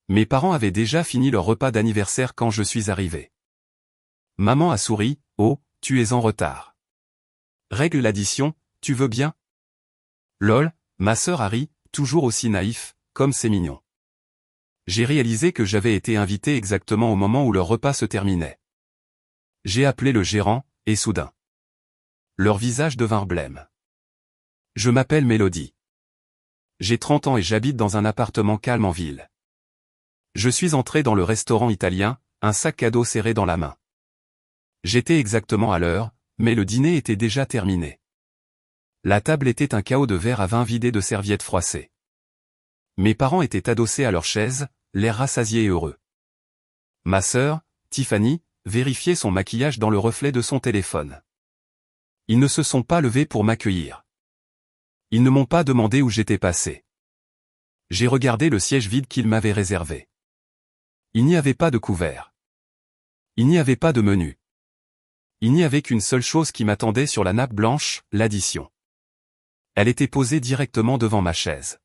Mes parents avaient déjà fini leur repas d'anniversaire quand je suis arrivé. Maman a souri, « Oh, tu es en retard. Règle l'addition, tu veux bien ?» Lol, ma sœur a ri, toujours aussi naïf, comme c'est mignon. J'ai réalisé que j'avais été invité exactement au moment où leur repas se terminait. J'ai appelé le gérant, et soudain, leurs visages devinrent blêmes. Je m'appelle Mélodie. J'ai 30 ans et j'habite dans un appartement calme en ville. Je suis entré dans le restaurant italien, un sac à dos serré dans la main. J'étais exactement à l'heure, mais le dîner était déjà terminé. La table était un chaos de verres à vin vidés de serviettes froissées. Mes parents étaient adossés à leur chaise, l'air rassasiés et heureux. Ma sœur, Tiffany, vérifiait son maquillage dans le reflet de son téléphone. Ils ne se sont pas levés pour m'accueillir. Ils ne m'ont pas demandé où j'étais passé. J'ai regardé le siège vide qu'ils m'avaient réservé. Il n'y avait pas de couvert. Il n'y avait pas de menu. Il n'y avait qu'une seule chose qui m'attendait sur la nappe blanche, l'addition. Elle était posée directement devant ma chaise.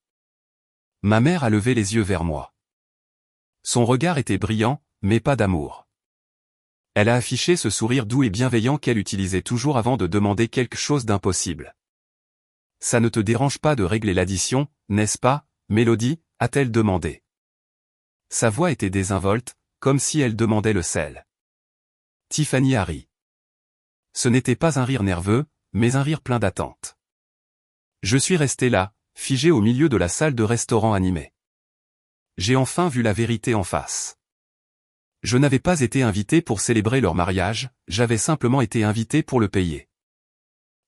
Ma mère a levé les yeux vers moi. Son regard était brillant, mais pas d'amour. Elle a affiché ce sourire doux et bienveillant qu'elle utilisait toujours avant de demander quelque chose d'impossible. « Ça ne te dérange pas de régler l'addition, n'est-ce pas, Mélodie ?» a-t-elle demandé. Sa voix était désinvolte, comme si elle demandait le sel. Tiffany a ri. Ce n'était pas un rire nerveux, mais un rire plein d'attente. Je suis resté là, figé au milieu de la salle de restaurant animée. J'ai enfin vu la vérité en face. Je n'avais pas été invité pour célébrer leur mariage, j'avais simplement été invité pour le payer.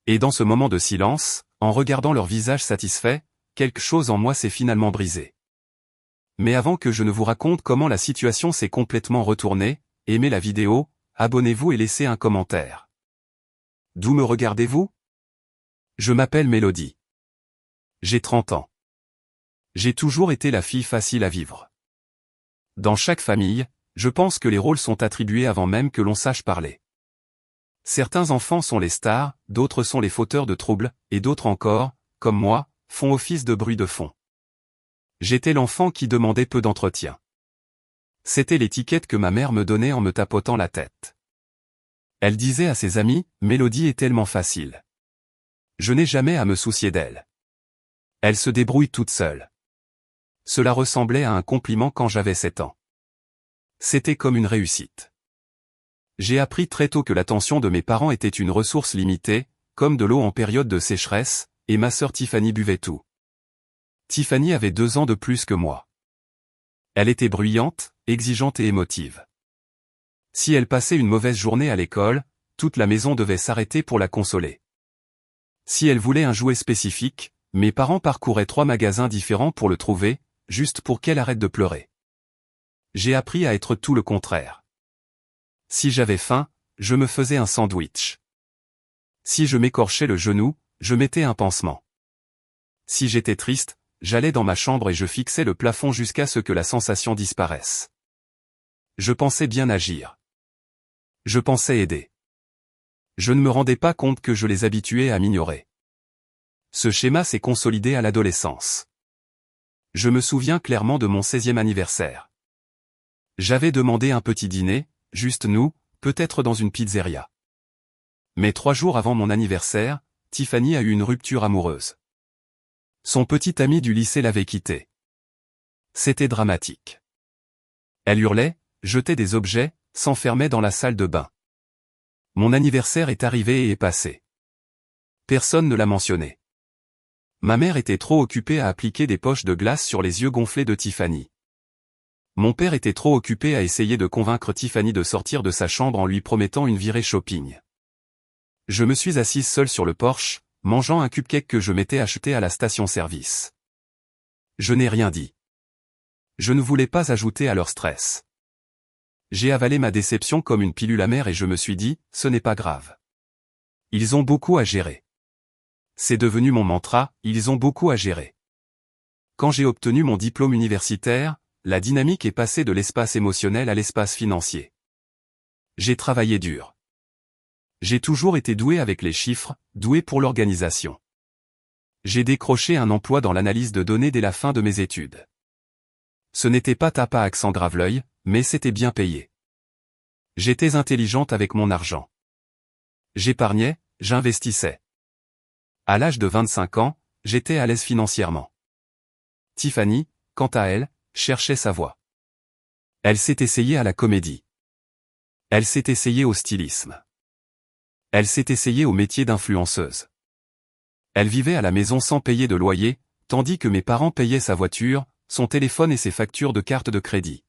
Et dans ce moment de silence, en regardant leur visage satisfait, quelque chose en moi s'est finalement brisé. Mais avant que je ne vous raconte comment la situation s'est complètement retournée, aimez la vidéo, abonnez-vous et laissez un commentaire. D'où me regardez-vous? Je m'appelle Mélodie. J'ai 30 ans. J'ai toujours été la fille facile à vivre. Dans chaque famille, je pense que les rôles sont attribués avant même que l'on sache parler. Certains enfants sont les stars, d'autres sont les fauteurs de troubles, et d'autres encore, comme moi, font office de bruit de fond. J'étais l'enfant qui demandait peu d'entretien. C'était l'étiquette que ma mère me donnait en me tapotant la tête. Elle disait à ses amis, « Mélodie est tellement facile. Je n'ai jamais à me soucier d'elle. Elle se débrouille toute seule. » Cela ressemblait à un compliment quand j'avais 7 ans. C'était comme une réussite. J'ai appris très tôt que l'attention de mes parents était une ressource limitée, comme de l'eau en période de sécheresse, et ma sœur Tiffany buvait tout. Tiffany avait 2 ans de plus que moi. Elle était bruyante, exigeante et émotive. Si elle passait une mauvaise journée à l'école, toute la maison devait s'arrêter pour la consoler. Si elle voulait un jouet spécifique, mes parents parcouraient 3 magasins différents pour le trouver, juste pour qu'elle arrête de pleurer. J'ai appris à être tout le contraire. Si j'avais faim, je me faisais un sandwich. Si je m'écorchais le genou, je mettais un pansement. Si j'étais triste, j'allais dans ma chambre et je fixais le plafond jusqu'à ce que la sensation disparaisse. Je pensais bien agir. Je pensais aider. Je ne me rendais pas compte que je les habituais à m'ignorer. Ce schéma s'est consolidé à l'adolescence. Je me souviens clairement de mon 16e anniversaire. J'avais demandé un petit dîner, juste nous, peut-être dans une pizzeria. Mais 3 jours avant mon anniversaire, Tiffany a eu une rupture amoureuse. Son petit ami du lycée l'avait quittée. C'était dramatique. Elle hurlait, jetait des objets, s'enfermait dans la salle de bain. Mon anniversaire est arrivé et est passé. Personne ne l'a mentionné. Ma mère était trop occupée à appliquer des poches de glace sur les yeux gonflés de Tiffany. Mon père était trop occupé à essayer de convaincre Tiffany de sortir de sa chambre en lui promettant une virée shopping. Je me suis assise seule sur le porche, mangeant un cupcake que je m'étais acheté à la station-service. Je n'ai rien dit. Je ne voulais pas ajouter à leur stress. J'ai avalé ma déception comme une pilule amère et je me suis dit, ce n'est pas grave. Ils ont beaucoup à gérer. C'est devenu mon mantra, ils ont beaucoup à gérer. Quand j'ai obtenu mon diplôme universitaire, la dynamique est passée de l'espace émotionnel à l'espace financier. J'ai travaillé dur. J'ai toujours été doué avec les chiffres, doué pour l'organisation. J'ai décroché un emploi dans l'analyse de données dès la fin de mes études. Ce n'était pas tapa accent grave-l'œil, mais c'était bien payé. J'étais intelligente avec mon argent. J'épargnais, j'investissais. À l'âge de 25 ans, j'étais à l'aise financièrement. Tiffany, quant à elle, cherchait sa voie. Elle s'est essayée à la comédie. Elle s'est essayée au stylisme. Elle s'est essayée au métier d'influenceuse. Elle vivait à la maison sans payer de loyer, tandis que mes parents payaient sa voiture, son téléphone et ses factures de carte de crédit.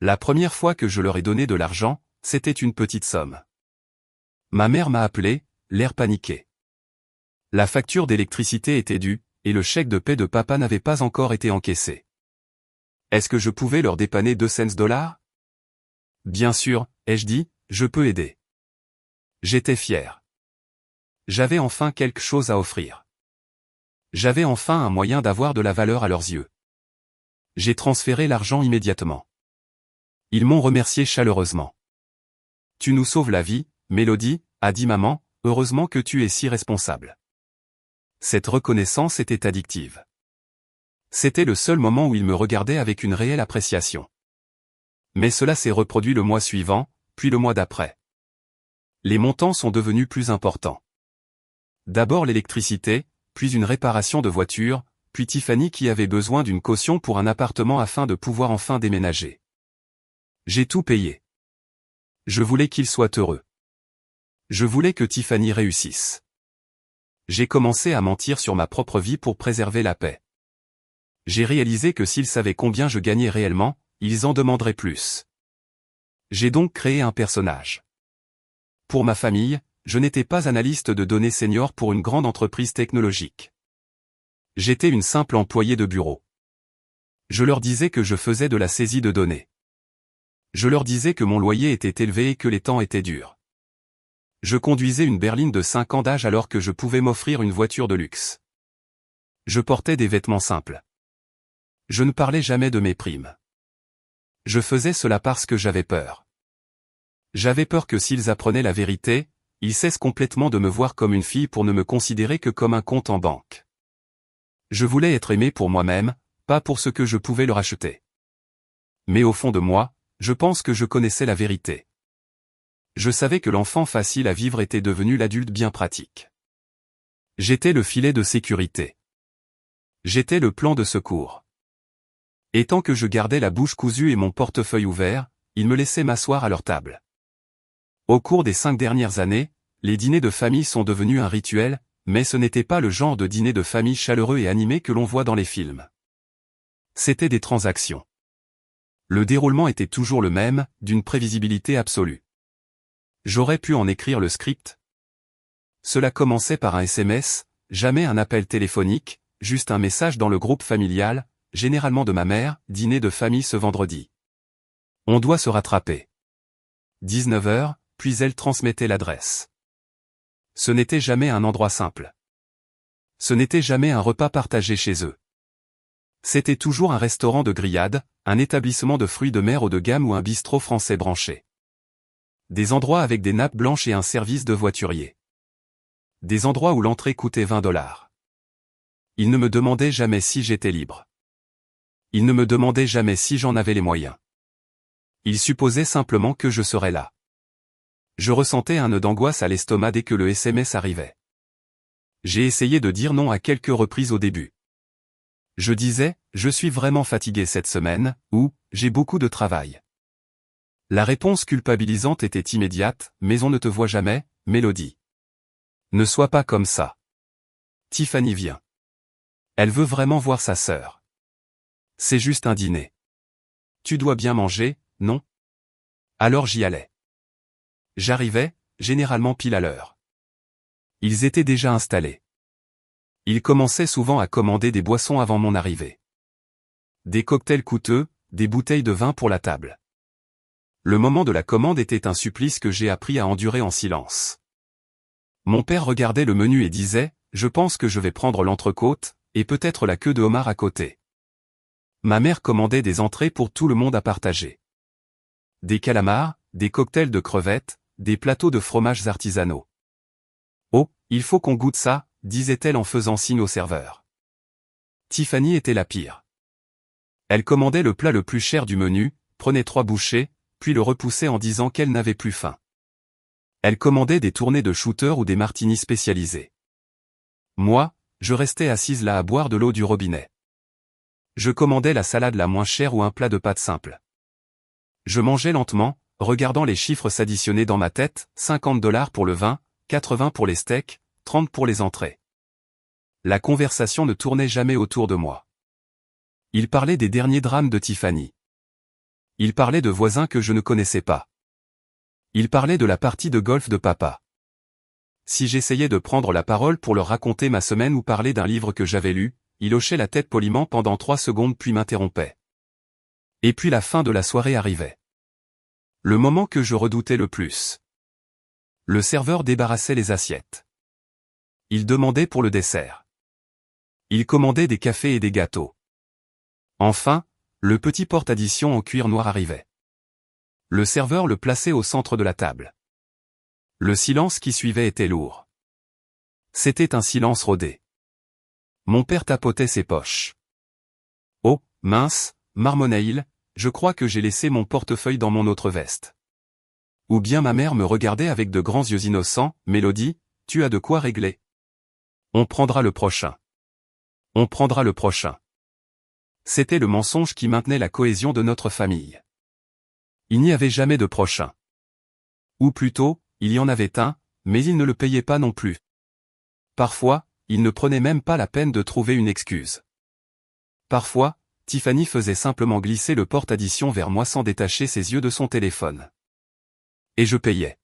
La première fois que je leur ai donné de l'argent, c'était une petite somme. Ma mère m'a appelé, l'air paniqué. La facture d'électricité était due, et le chèque de paie de papa n'avait pas encore été encaissé. Est-ce que je pouvais leur dépanner 2 cents? Bien sûr, ai-je dit, je peux aider. J'étais fier. J'avais enfin quelque chose à offrir. J'avais enfin un moyen d'avoir de la valeur à leurs yeux. J'ai transféré l'argent immédiatement. Ils m'ont remercié chaleureusement. Tu nous sauves la vie, Mélodie, a dit maman, heureusement que tu es si responsable. Cette reconnaissance était addictive. C'était le seul moment où ils me regardaient avec une réelle appréciation. Mais cela s'est reproduit le mois suivant, puis le mois d'après. Les montants sont devenus plus importants. D'abord l'électricité, puis une réparation de voiture, puis Tiffany qui avait besoin d'une caution pour un appartement afin de pouvoir enfin déménager. J'ai tout payé. Je voulais qu'il soit heureux. Je voulais que Tiffany réussisse. J'ai commencé à mentir sur ma propre vie pour préserver la paix. J'ai réalisé que s'ils savaient combien je gagnais réellement, ils en demanderaient plus. J'ai donc créé un personnage. Pour ma famille, je n'étais pas analyste de données senior pour une grande entreprise technologique. J'étais une simple employée de bureau. Je leur disais que je faisais de la saisie de données. Je leur disais que mon loyer était élevé et que les temps étaient durs. Je conduisais une berline de 5 ans d'âge alors que je pouvais m'offrir une voiture de luxe. Je portais des vêtements simples. Je ne parlais jamais de mes primes. Je faisais cela parce que j'avais peur. J'avais peur que s'ils apprenaient la vérité, ils cessent complètement de me voir comme une fille pour ne me considérer que comme un compte en banque. Je voulais être aimé pour moi-même, pas pour ce que je pouvais leur acheter. Mais au fond de moi, je pense que je connaissais la vérité. Je savais que l'enfant facile à vivre était devenu l'adulte bien pratique. J'étais le filet de sécurité. J'étais le plan de secours. Et tant que je gardais la bouche cousue et mon portefeuille ouvert, ils me laissaient m'asseoir à leur table. Au cours des 5 dernières années, les dîners de famille sont devenus un rituel, mais ce n'était pas le genre de dîner de famille chaleureux et animé que l'on voit dans les films. C'était des transactions. Le déroulement était toujours le même, d'une prévisibilité absolue. J'aurais pu en écrire le script. Cela commençait par un SMS, jamais un appel téléphonique, juste un message dans le groupe familial, généralement de ma mère, dîner de famille ce vendredi. On doit se rattraper. 19 h, puis elle transmettait l'adresse. Ce n'était jamais un endroit simple. Ce n'était jamais un repas partagé chez eux. C'était toujours un restaurant de grillades, un établissement de fruits de mer haut de gamme ou un bistrot français branché. Des endroits avec des nappes blanches et un service de voiturier. Des endroits où l'entrée coûtait 20 $. Ils ne me demandaient jamais si j'étais libre. Ils ne me demandaient jamais si j'en avais les moyens. Ils supposaient simplement que je serais là. Je ressentais un nœud d'angoisse à l'estomac dès que le SMS arrivait. J'ai essayé de dire non à quelques reprises au début. Je disais, je suis vraiment fatigué cette semaine, ou, j'ai beaucoup de travail. La réponse culpabilisante était immédiate, mais on ne te voit jamais, Mélodie. Ne sois pas comme ça. Tiffany vient. Elle veut vraiment voir sa sœur. C'est juste un dîner. Tu dois bien manger, non? Alors j'y allais. J'arrivais, généralement pile à l'heure. Ils étaient déjà installés. Ils commençaient souvent à commander des boissons avant mon arrivée. Des cocktails coûteux, des bouteilles de vin pour la table. Le moment de la commande était un supplice que j'ai appris à endurer en silence. Mon père regardait le menu et disait, je pense que je vais prendre l'entrecôte, et peut-être la queue de homard à côté. Ma mère commandait des entrées pour tout le monde à partager. Des calamars, des cocktails de crevettes, des plateaux de fromages artisanaux. Oh, il faut qu'on goûte ça, disait-elle en faisant signe au serveur. Tiffany était la pire. Elle commandait le plat le plus cher du menu, prenait 3 bouchées, puis le repoussait en disant qu'elle n'avait plus faim. Elle commandait des tournées de shooter ou des martinis spécialisés. Moi, je restais assise là à boire de l'eau du robinet. Je commandais la salade la moins chère ou un plat de pâtes simple. Je mangeais lentement, regardant les chiffres s'additionner dans ma tête, $50 pour le vin, 80 pour les steaks, 30 pour les entrées. La conversation ne tournait jamais autour de moi. Il parlait des derniers drames de Tiffany. Il parlait de voisins que je ne connaissais pas. Il parlait de la partie de golf de papa. Si j'essayais de prendre la parole pour leur raconter ma semaine ou parler d'un livre que j'avais lu, il hochait la tête poliment pendant 3 secondes puis m'interrompait. Et puis la fin de la soirée arrivait. Le moment que je redoutais le plus. Le serveur débarrassait les assiettes. Il demandait pour le dessert. Il commandait des cafés et des gâteaux. Enfin, le petit porte-addition en cuir noir arrivait. Le serveur le plaçait au centre de la table. Le silence qui suivait était lourd. C'était un silence rodé. Mon père tapotait ses poches. Oh, mince, marmonna-t-il, je crois que j'ai laissé mon portefeuille dans mon autre veste. Ou bien ma mère me regardait avec de grands yeux innocents, Mélodie, tu as de quoi régler. On prendra le prochain. On prendra le prochain. C'était le mensonge qui maintenait la cohésion de notre famille. Il n'y avait jamais de prochain. Ou plutôt, il y en avait un, mais il ne le payait pas non plus. Parfois, il ne prenait même pas la peine de trouver une excuse. Parfois, Tiffany faisait simplement glisser le porte-addition vers moi sans détacher ses yeux de son téléphone. Et je payais.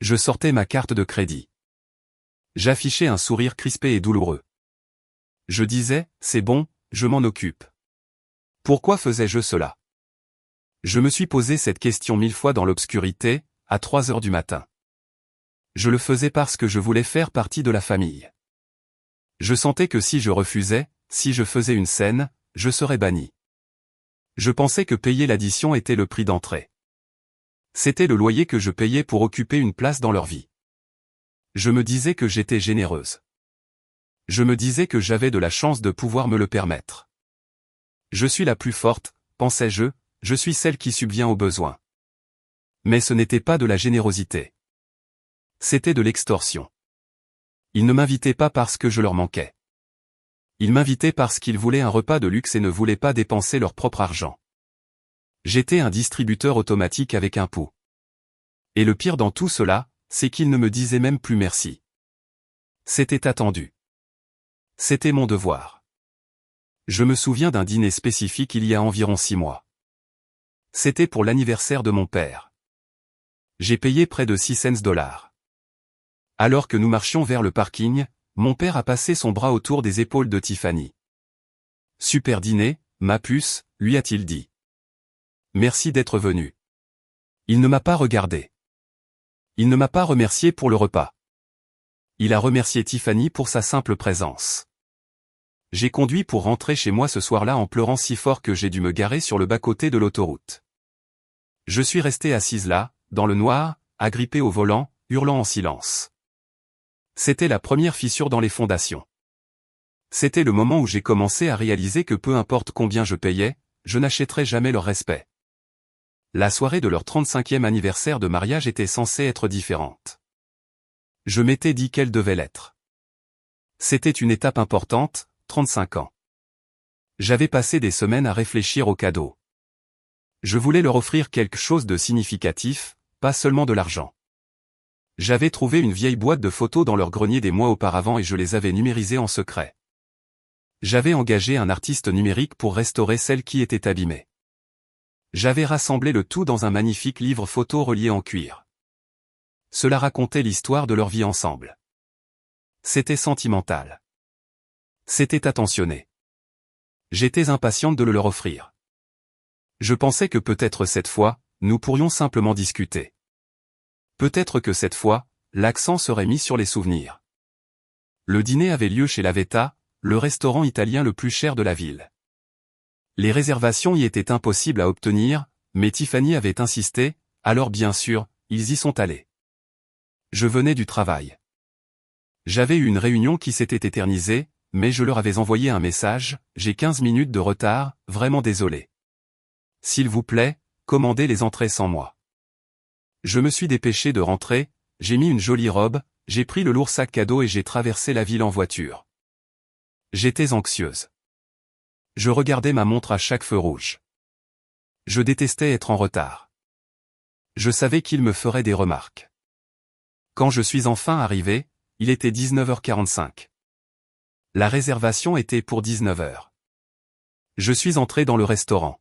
Je sortais ma carte de crédit. J'affichais un sourire crispé et douloureux. Je disais, c'est bon, je m'en occupe. Pourquoi faisais-je cela? Je me suis posé cette question 1000 fois dans l'obscurité, à 3 heures du matin. Je le faisais parce que je voulais faire partie de la famille. Je sentais que si je refusais, si je faisais une scène, je serais banni. Je pensais que payer l'addition était le prix d'entrée. C'était le loyer que je payais pour occuper une place dans leur vie. Je me disais que j'étais généreuse. Je me disais que j'avais de la chance de pouvoir me le permettre. Je suis la plus forte, pensais-je, je suis celle qui subvient aux besoins. Mais ce n'était pas de la générosité. C'était de l'extorsion. Ils ne m'invitaient pas parce que je leur manquais. Ils m'invitaient parce qu'ils voulaient un repas de luxe et ne voulaient pas dépenser leur propre argent. J'étais un distributeur automatique avec un pot. Et le pire dans tout cela, c'est qu'ils ne me disaient même plus merci. C'était attendu. C'était mon devoir. Je me souviens d'un dîner spécifique il y a environ 6 mois. C'était pour l'anniversaire de mon père. J'ai payé près de 6 cents. Alors que nous marchions vers le parking, mon père a passé son bras autour des épaules de Tiffany. Super dîner, ma puce, lui a-t-il dit. Merci d'être venu. Il ne m'a pas regardé. Il ne m'a pas remercié pour le repas. Il a remercié Tiffany pour sa simple présence. J'ai conduit pour rentrer chez moi ce soir-là en pleurant si fort que j'ai dû me garer sur le bas-côté de l'autoroute. Je suis restée assise là, dans le noir, agrippée au volant, hurlant en silence. C'était la première fissure dans les fondations. C'était le moment où j'ai commencé à réaliser que peu importe combien je payais, je n'achèterais jamais leur respect. La soirée de leur 35e anniversaire de mariage était censée être différente. Je m'étais dit qu'elle devait l'être. C'était une étape importante, 35 ans. J'avais passé des semaines à réfléchir au cadeau. Je voulais leur offrir quelque chose de significatif, pas seulement de l'argent. J'avais trouvé une vieille boîte de photos dans leur grenier des mois auparavant et je les avais numérisées en secret. J'avais engagé un artiste numérique pour restaurer celles qui étaient abîmées. J'avais rassemblé le tout dans un magnifique livre photo relié en cuir. Cela racontait l'histoire de leur vie ensemble. C'était sentimental. C'était attentionné. J'étais impatiente de le leur offrir. Je pensais que peut-être cette fois, nous pourrions simplement discuter. Peut-être que cette fois, l'accent serait mis sur les souvenirs. Le dîner avait lieu chez la Veta, le restaurant italien le plus cher de la ville. Les réservations y étaient impossibles à obtenir, mais Tiffany avait insisté, alors bien sûr, ils y sont allés. Je venais du travail. J'avais eu une réunion qui s'était éternisée, mais je leur avais envoyé un message, j'ai 15 minutes de retard, vraiment désolé. S'il vous plaît, commandez les entrées sans moi. Je me suis dépêché de rentrer, j'ai mis une jolie robe, j'ai pris le lourd sac cadeau et j'ai traversé la ville en voiture. J'étais anxieuse. Je regardais ma montre à chaque feu rouge. Je détestais être en retard. Je savais qu'il me ferait des remarques. Quand je suis enfin arrivé, il était 19h45. La réservation était pour 19h. Je suis entré dans le restaurant.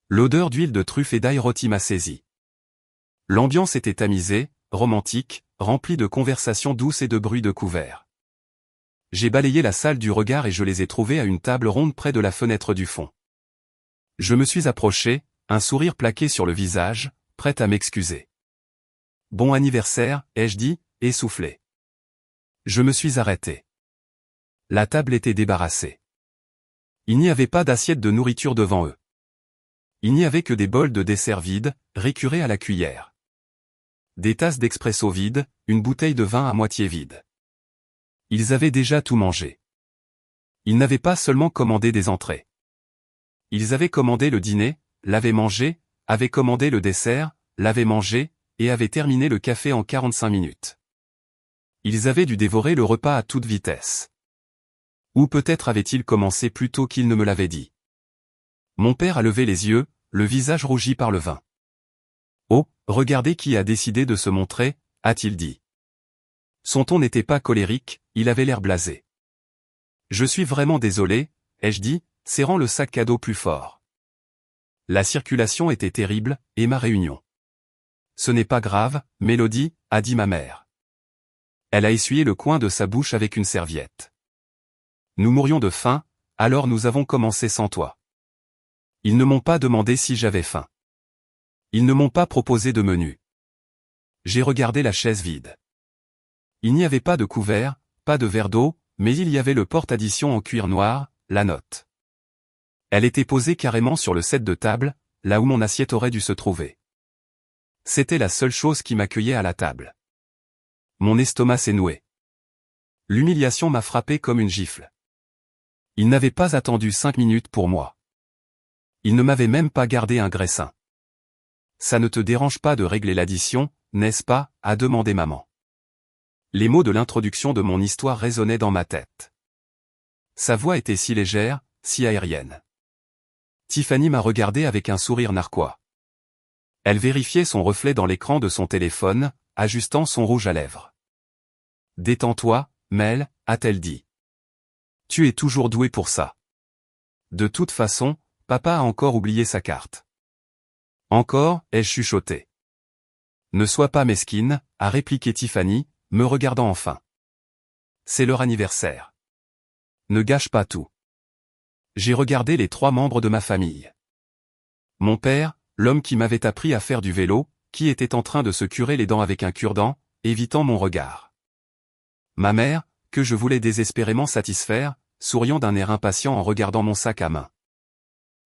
L'odeur d'huile de truffe et d'ail rôti m'a saisi. L'ambiance était tamisée, romantique, remplie de conversations douces et de bruits de couverts. J'ai balayé la salle du regard et je les ai trouvés à une table ronde près de la fenêtre du fond. Je me suis approché, un sourire plaqué sur le visage, prêt à m'excuser. « Bon anniversaire », ai-je dit, essoufflé. Je me suis arrêté. La table était débarrassée. Il n'y avait pas d'assiette de nourriture devant eux. Il n'y avait que des bols de dessert vides, récurés à la cuillère. Des tasses d'expresso vides, une bouteille de vin à moitié vide. Ils avaient déjà tout mangé. Ils n'avaient pas seulement commandé des entrées. Ils avaient commandé le dîner, l'avaient mangé, avaient commandé le dessert, l'avaient mangé, et avaient terminé le café en 45 minutes. Ils avaient dû dévorer le repas à toute vitesse. Ou peut-être avaient-ils commencé plus tôt qu'ils ne me l'avaient dit. Mon père a levé les yeux, le visage rougi par le vin. « Oh, regardez qui a décidé de se montrer », a-t-il dit. Son ton n'était pas colérique, il avait l'air blasé. « Je suis vraiment désolé », ai-je dit, serrant le sac cadeau plus fort. La circulation était terrible, et ma réunion. « Ce n'est pas grave, Mélodie », a dit ma mère. Elle a essuyé le coin de sa bouche avec une serviette. Nous mourions de faim, alors nous avons commencé sans toi. Ils ne m'ont pas demandé si j'avais faim. Ils ne m'ont pas proposé de menu. J'ai regardé la chaise vide. Il n'y avait pas de couvert, pas de verre d'eau, mais il y avait le porte-addition en cuir noir, la note. Elle était posée carrément sur le set de table, là où mon assiette aurait dû se trouver. C'était la seule chose qui m'accueillait à la table. Mon estomac s'est noué. L'humiliation m'a frappé comme une gifle. Ils n'avaient pas attendu 5 minutes pour moi. Ils ne m'avaient même pas gardé un graissin. Ça ne te dérange pas de régler l'addition, n'est-ce pas, a demandé maman. Les mots de l'introduction de mon histoire résonnaient dans ma tête. Sa voix était si légère, si aérienne. Tiffany m'a regardé avec un sourire narquois. Elle vérifiait son reflet dans l'écran de son téléphone, ajustant son rouge à lèvres. « Détends-toi, Mel », a-t-elle dit. « Tu es toujours doué pour ça. De toute façon, papa a encore oublié sa carte. » « Encore » ai-je chuchoté. « Ne sois pas mesquine », a répliqué Tiffany, me regardant enfin. « C'est leur anniversaire. Ne gâche pas tout. » J'ai regardé les 3 membres de ma famille. Mon père, l'homme qui m'avait appris à faire du vélo, qui était en train de se curer les dents avec un cure-dent, évitant mon regard. Ma mère, que je voulais désespérément satisfaire, souriant d'un air impatient en regardant mon sac à main.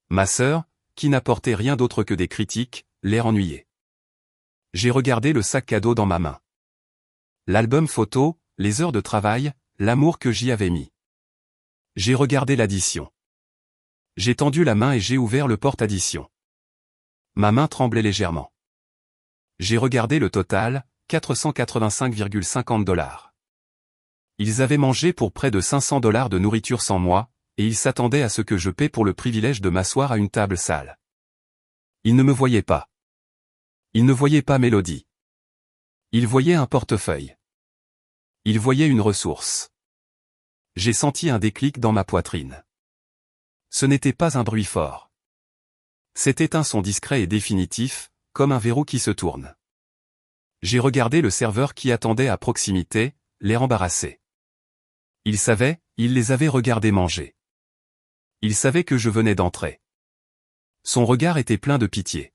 Ma sœur, qui n'apportait rien d'autre que des critiques, l'air ennuyé. J'ai regardé le sac cadeau dans ma main. L'album photo, les heures de travail, l'amour que j'y avais mis. J'ai regardé l'addition. J'ai tendu la main et j'ai ouvert le porte-addition. Ma main tremblait légèrement. J'ai regardé le total, 485,50 $. Ils avaient mangé pour près de 500 $ de nourriture sans moi, et ils s'attendaient à ce que je paie pour le privilège de m'asseoir à une table sale. Ils ne me voyaient pas. Ils ne voyaient pas Mélodie. Ils voyaient un portefeuille. Ils voyaient une ressource. J'ai senti un déclic dans ma poitrine. Ce n'était pas un bruit fort. C'était un son discret et définitif, comme un verrou qui se tourne. J'ai regardé le serveur qui attendait à proximité, l'air embarrassé. Il savait, il les avait regardés manger. Il savait que je venais d'entrer. Son regard était plein de pitié.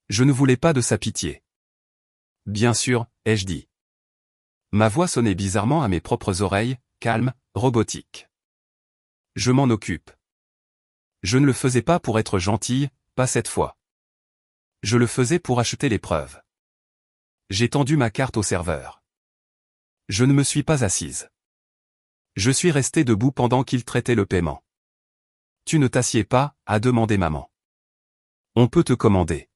Je ne voulais pas de sa pitié. Bien sûr, ai-je dit. Ma voix sonnait bizarrement à mes propres oreilles, calme, robotique. Je m'en occupe. Je ne le faisais pas pour être gentille, pas cette fois. Je le faisais pour acheter les preuves. J'ai tendu ma carte au serveur. Je ne me suis pas assise. Je suis resté debout pendant qu'il traitait le paiement. Tu ne t'assieds pas, a demandé maman. On peut te commander.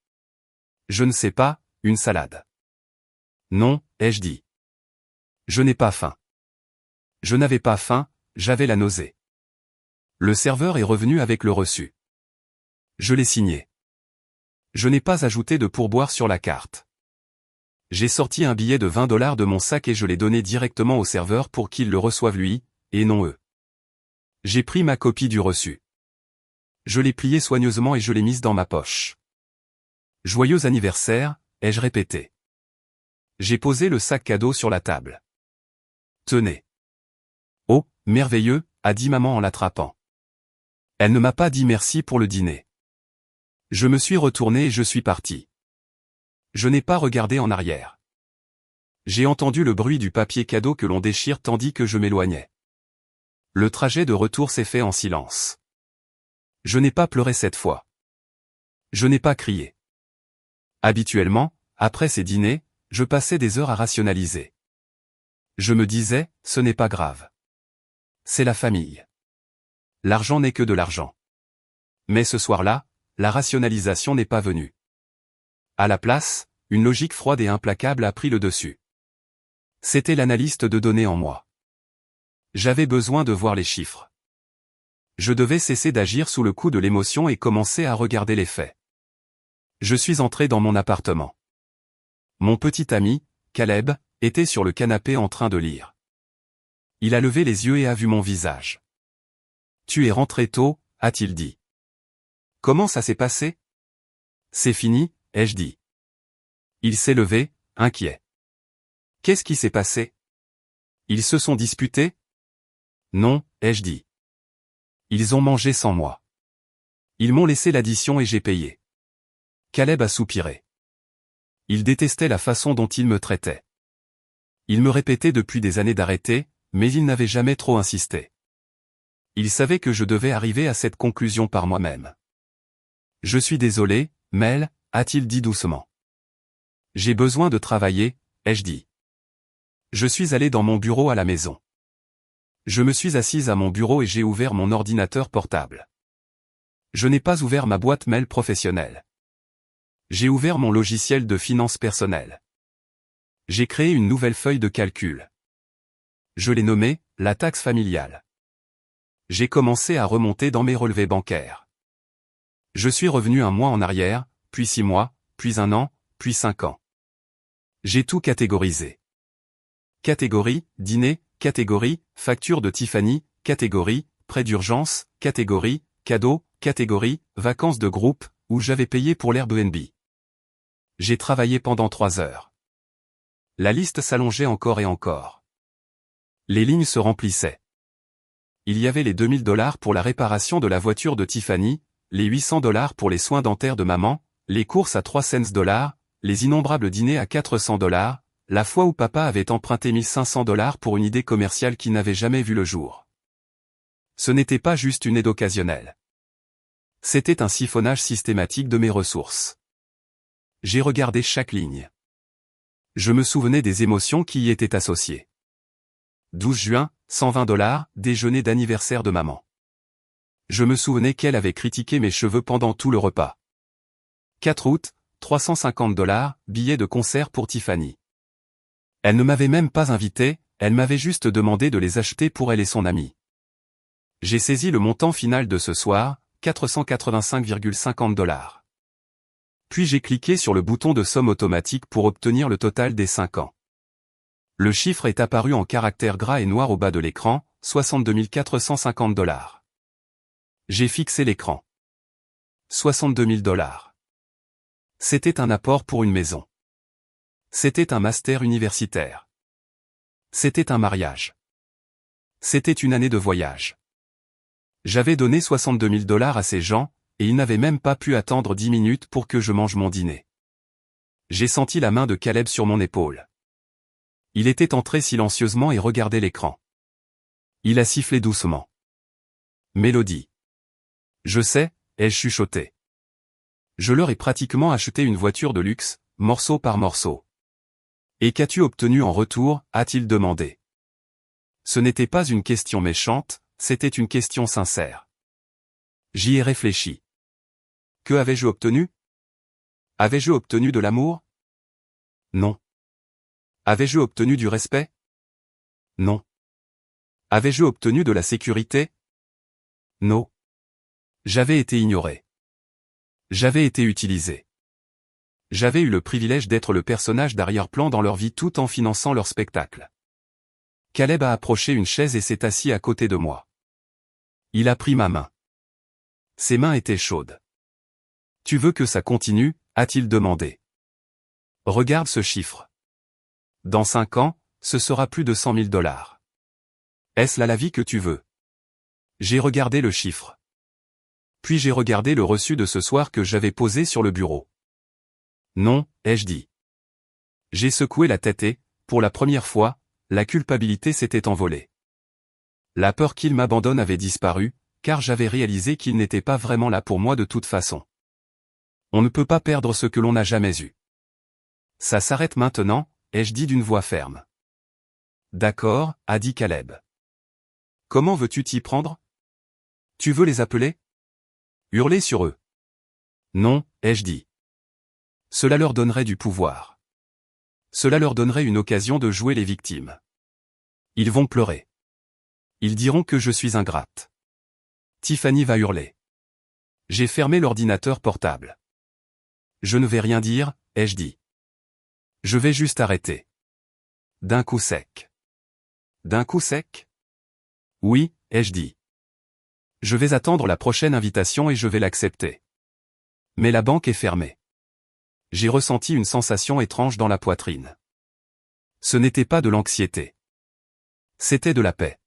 Je ne sais pas, une salade. Non, ai-je dit. Je n'ai pas faim. Je n'avais pas faim, j'avais la nausée. Le serveur est revenu avec le reçu. Je l'ai signé. Je n'ai pas ajouté de pourboire sur la carte. J'ai sorti un billet de $20 de mon sac et je l'ai donné directement au serveur pour qu'il le reçoive lui, et non eux. J'ai pris ma copie du reçu. Je l'ai plié soigneusement et je l'ai mise dans ma poche. Joyeux anniversaire, ai-je répété. J'ai posé le sac cadeau sur la table. Tenez. Oh, merveilleux, a dit maman en l'attrapant. Elle ne m'a pas dit merci pour le dîner. Je me suis retourné et je suis parti. Je n'ai pas regardé en arrière. J'ai entendu le bruit du papier cadeau que l'on déchire tandis que je m'éloignais. Le trajet de retour s'est fait en silence. Je n'ai pas pleuré cette fois. Je n'ai pas crié. Habituellement, après ces dîners, je passais des heures à rationaliser. Je me disais, ce n'est pas grave. C'est la famille. L'argent n'est que de l'argent. Mais ce soir-là, la rationalisation n'est pas venue. À la place, une logique froide et implacable a pris le dessus. C'était l'analyste de données en moi. J'avais besoin de voir les chiffres. Je devais cesser d'agir sous le coup de l'émotion et commencer à regarder les faits. Je suis entré dans mon appartement. Mon petit ami, Caleb, était sur le canapé en train de lire. Il a levé les yeux et a vu mon visage. « Tu es rentré tôt », a-t-il dit. « Comment ça s'est passé ?»« C'est fini », ai-je dit. Il s'est levé, inquiet. « Qu'est-ce qui s'est passé ? Ils se sont disputés ? » « Non », ai-je dit. Ils ont mangé sans moi. Ils m'ont laissé l'addition et j'ai payé. Caleb a soupiré. Il détestait la façon dont il me traitait. Il me répétait depuis des années d'arrêter, mais il n'avait jamais trop insisté. Il savait que je devais arriver à cette conclusion par moi-même. Je suis désolé, Mel, a-t-il dit doucement. J'ai besoin de travailler, ai-je dit. Je suis allé dans mon bureau à la maison. Je me suis assise à mon bureau et j'ai ouvert mon ordinateur portable. Je n'ai pas ouvert ma boîte mail professionnelle. J'ai ouvert mon logiciel de finances personnelles. J'ai créé une nouvelle feuille de calcul. Je l'ai nommée « la taxe familiale ». J'ai commencé à remonter dans mes relevés bancaires. Je suis revenu un mois en arrière, puis 6 mois, puis 1 an, puis 5 ans. J'ai tout catégorisé. Catégorie, dîner, catégorie, facture de Tiffany, catégorie, prêt d'urgence, catégorie, cadeau, catégorie, vacances de groupe, où j'avais payé pour l'Airbnb. J'ai travaillé pendant 3 heures. La liste s'allongeait encore et encore. Les lignes se remplissaient. Il y avait les $2000 pour la réparation de la voiture de Tiffany, les $800 pour les soins dentaires de maman, les courses à 3 cents, les innombrables dîners à 400$, la fois où papa avait emprunté $1500 pour une idée commerciale qui n'avait jamais vu le jour. Ce n'était pas juste une aide occasionnelle. C'était un siphonnage systématique de mes ressources. J'ai regardé chaque ligne. Je me souvenais des émotions qui y étaient associées. 12 juin, $120, déjeuner d'anniversaire de maman. Je me souvenais qu'elle avait critiqué mes cheveux pendant tout le repas. 4 août, $350, billet de concert pour Tiffany. Elle ne m'avait même pas invité, elle m'avait juste demandé de les acheter pour elle et son amie. J'ai saisi le montant final de ce soir, $485,50. Puis j'ai cliqué sur le bouton de somme automatique pour obtenir le total des 5 ans. Le chiffre est apparu en caractères gras et noirs au bas de l'écran, $62 450. J'ai fixé l'écran. $62 000. C'était un apport pour une maison. C'était un master universitaire. C'était un mariage. C'était une année de voyage. J'avais donné $62 000 à ces gens, et ils n'avaient même pas pu attendre 10 minutes pour que je mange mon dîner. J'ai senti la main de Caleb sur mon épaule. Il était entré silencieusement et regardait l'écran. Il a sifflé doucement. Mélodie. Je sais, ai-je chuchoté. Je leur ai pratiquement acheté une voiture de luxe, morceau par morceau. Et qu'as-tu obtenu en retour, a-t-il demandé. Ce n'était pas une question méchante, c'était une question sincère. J'y ai réfléchi. Que avais-je obtenu? Avais-je obtenu de l'amour? Non. Avais-je obtenu du respect? Non. Avais-je obtenu de la sécurité? Non. J'avais été ignoré. J'avais été utilisé. J'avais eu le privilège d'être le personnage d'arrière-plan dans leur vie tout en finançant leur spectacle. Caleb a approché une chaise et s'est assis à côté de moi. Il a pris ma main. Ses mains étaient chaudes. Tu veux que ça continue? A-t-il demandé. Regarde ce chiffre. Dans 5 ans, ce sera plus de 100 000 $. Est-ce là la vie que tu veux? J'ai regardé le chiffre. Puis j'ai regardé le reçu de ce soir que j'avais posé sur le bureau. Non, ai-je dit. J'ai secoué la tête et, pour la première fois, la culpabilité s'était envolée. La peur qu'il m'abandonne avait disparu, car j'avais réalisé qu'il n'était pas vraiment là pour moi de toute façon. On ne peut pas perdre ce que l'on n'a jamais eu. Ça s'arrête maintenant, ai-je dit d'une voix ferme. D'accord, a dit Caleb. Comment veux-tu t'y prendre? Tu veux les appeler? Hurler sur eux? Non, ai-je dit. Cela leur donnerait du pouvoir. Cela leur donnerait une occasion de jouer les victimes. Ils vont pleurer. Ils diront que je suis ingrate. Tiffany va hurler. J'ai fermé l'ordinateur portable. Je ne vais rien dire, ai-je dit. Je vais juste arrêter. D'un coup sec. D'un coup sec? Oui, ai-je dit. Je vais attendre la prochaine invitation et je vais l'accepter. Mais la banque est fermée. J'ai ressenti une sensation étrange dans la poitrine. Ce n'était pas de l'anxiété. C'était de la paix.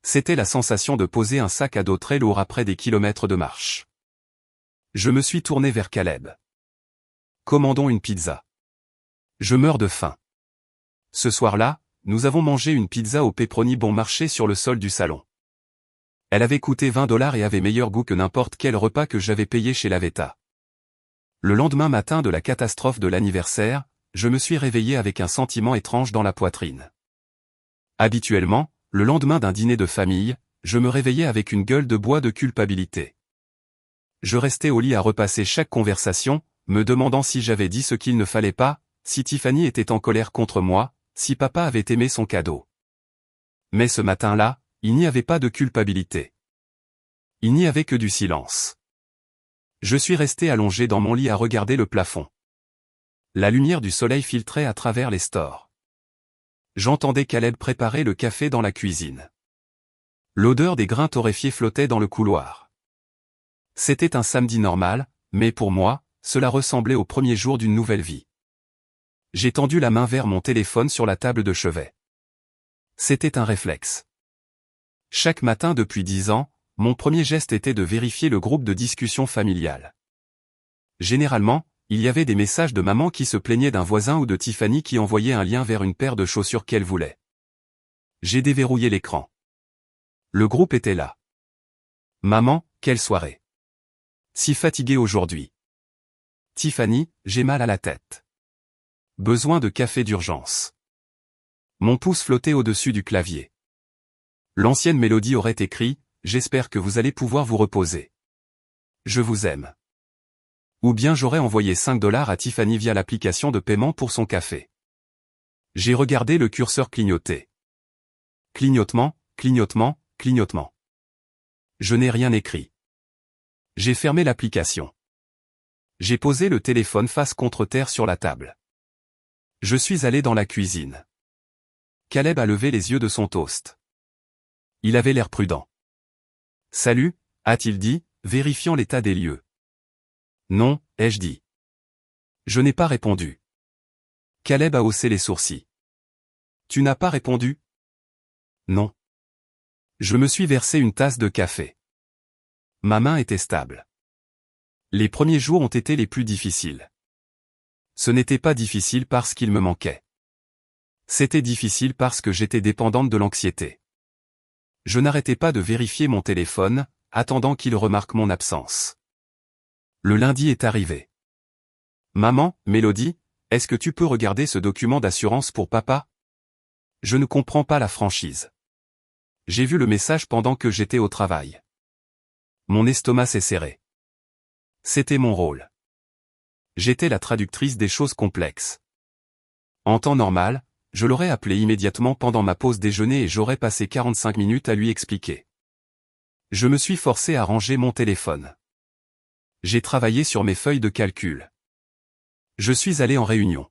C'était la sensation de poser un sac à dos très lourd après des kilomètres de marche. Je me suis tourné vers Caleb. Commandons une pizza. Je meurs de faim. Ce soir-là, nous avons mangé une pizza au pepperoni bon marché sur le sol du salon. Elle avait coûté 20 $ et avait meilleur goût que n'importe quel repas que j'avais payé chez Lavetta. Le lendemain matin de la catastrophe de l'anniversaire, je me suis réveillé avec un sentiment étrange dans la poitrine. Habituellement, le lendemain d'un dîner de famille, je me réveillais avec une gueule de bois de culpabilité. Je restais au lit à repasser chaque conversation, me demandant si j'avais dit ce qu'il ne fallait pas, si Tiffany était en colère contre moi, si papa avait aimé son cadeau. Mais ce matin-là, il n'y avait pas de culpabilité. Il n'y avait que du silence. Je suis resté allongé dans mon lit à regarder le plafond. La lumière du soleil filtrait à travers les stores. J'entendais Caleb préparer le café dans la cuisine. L'odeur des grains torréfiés flottait dans le couloir. C'était un samedi normal, mais pour moi, cela ressemblait au premier jour d'une nouvelle vie. J'ai tendu la main vers mon téléphone sur la table de chevet. C'était un réflexe. Chaque matin depuis 10 ans, mon premier geste était de vérifier le groupe de discussion familiale. Généralement, il y avait des messages de maman qui se plaignait d'un voisin ou de Tiffany qui envoyait un lien vers une paire de chaussures qu'elle voulait. J'ai déverrouillé l'écran. Le groupe était là. Maman, quelle soirée. Si fatiguée aujourd'hui. Tiffany, j'ai mal à la tête. Besoin de café d'urgence. Mon pouce flottait au-dessus du clavier. L'ancienne mélodie aurait écrit « J'espère que vous allez pouvoir vous reposer. Je vous aime ». Ou bien j'aurais envoyé 5 $ à Tiffany via l'application de paiement pour son café. J'ai regardé le curseur clignoter. Clignotement, clignotement, clignotement. Je n'ai rien écrit. J'ai fermé l'application. J'ai posé le téléphone face contre terre sur la table. Je suis allé dans la cuisine. Caleb a levé les yeux de son toast. Il avait l'air prudent. « Salut », a-t-il dit, vérifiant l'état des lieux. « Non », ai-je dit. Je n'ai pas répondu. Caleb a haussé les sourcils. « Tu n'as pas répondu ?»« Non. » Je me suis versé une tasse de café. Ma main était stable. Les premiers jours ont été les plus difficiles. Ce n'était pas difficile parce qu'il me manquait. C'était difficile parce que j'étais dépendante de l'anxiété. Je n'arrêtais pas de vérifier mon téléphone, attendant qu'il remarque mon absence. Le lundi est arrivé. Maman, Mélodie, est-ce que tu peux regarder ce document d'assurance pour papa? Je ne comprends pas la franchise. J'ai vu le message pendant que j'étais au travail. Mon estomac s'est serré. C'était mon rôle. J'étais la traductrice des choses complexes. En temps normal, je l'aurais appelé immédiatement pendant ma pause déjeuner et j'aurais passé 45 minutes à lui expliquer. Je me suis forcé à ranger mon téléphone. J'ai travaillé sur mes feuilles de calcul. Je suis allé en réunion.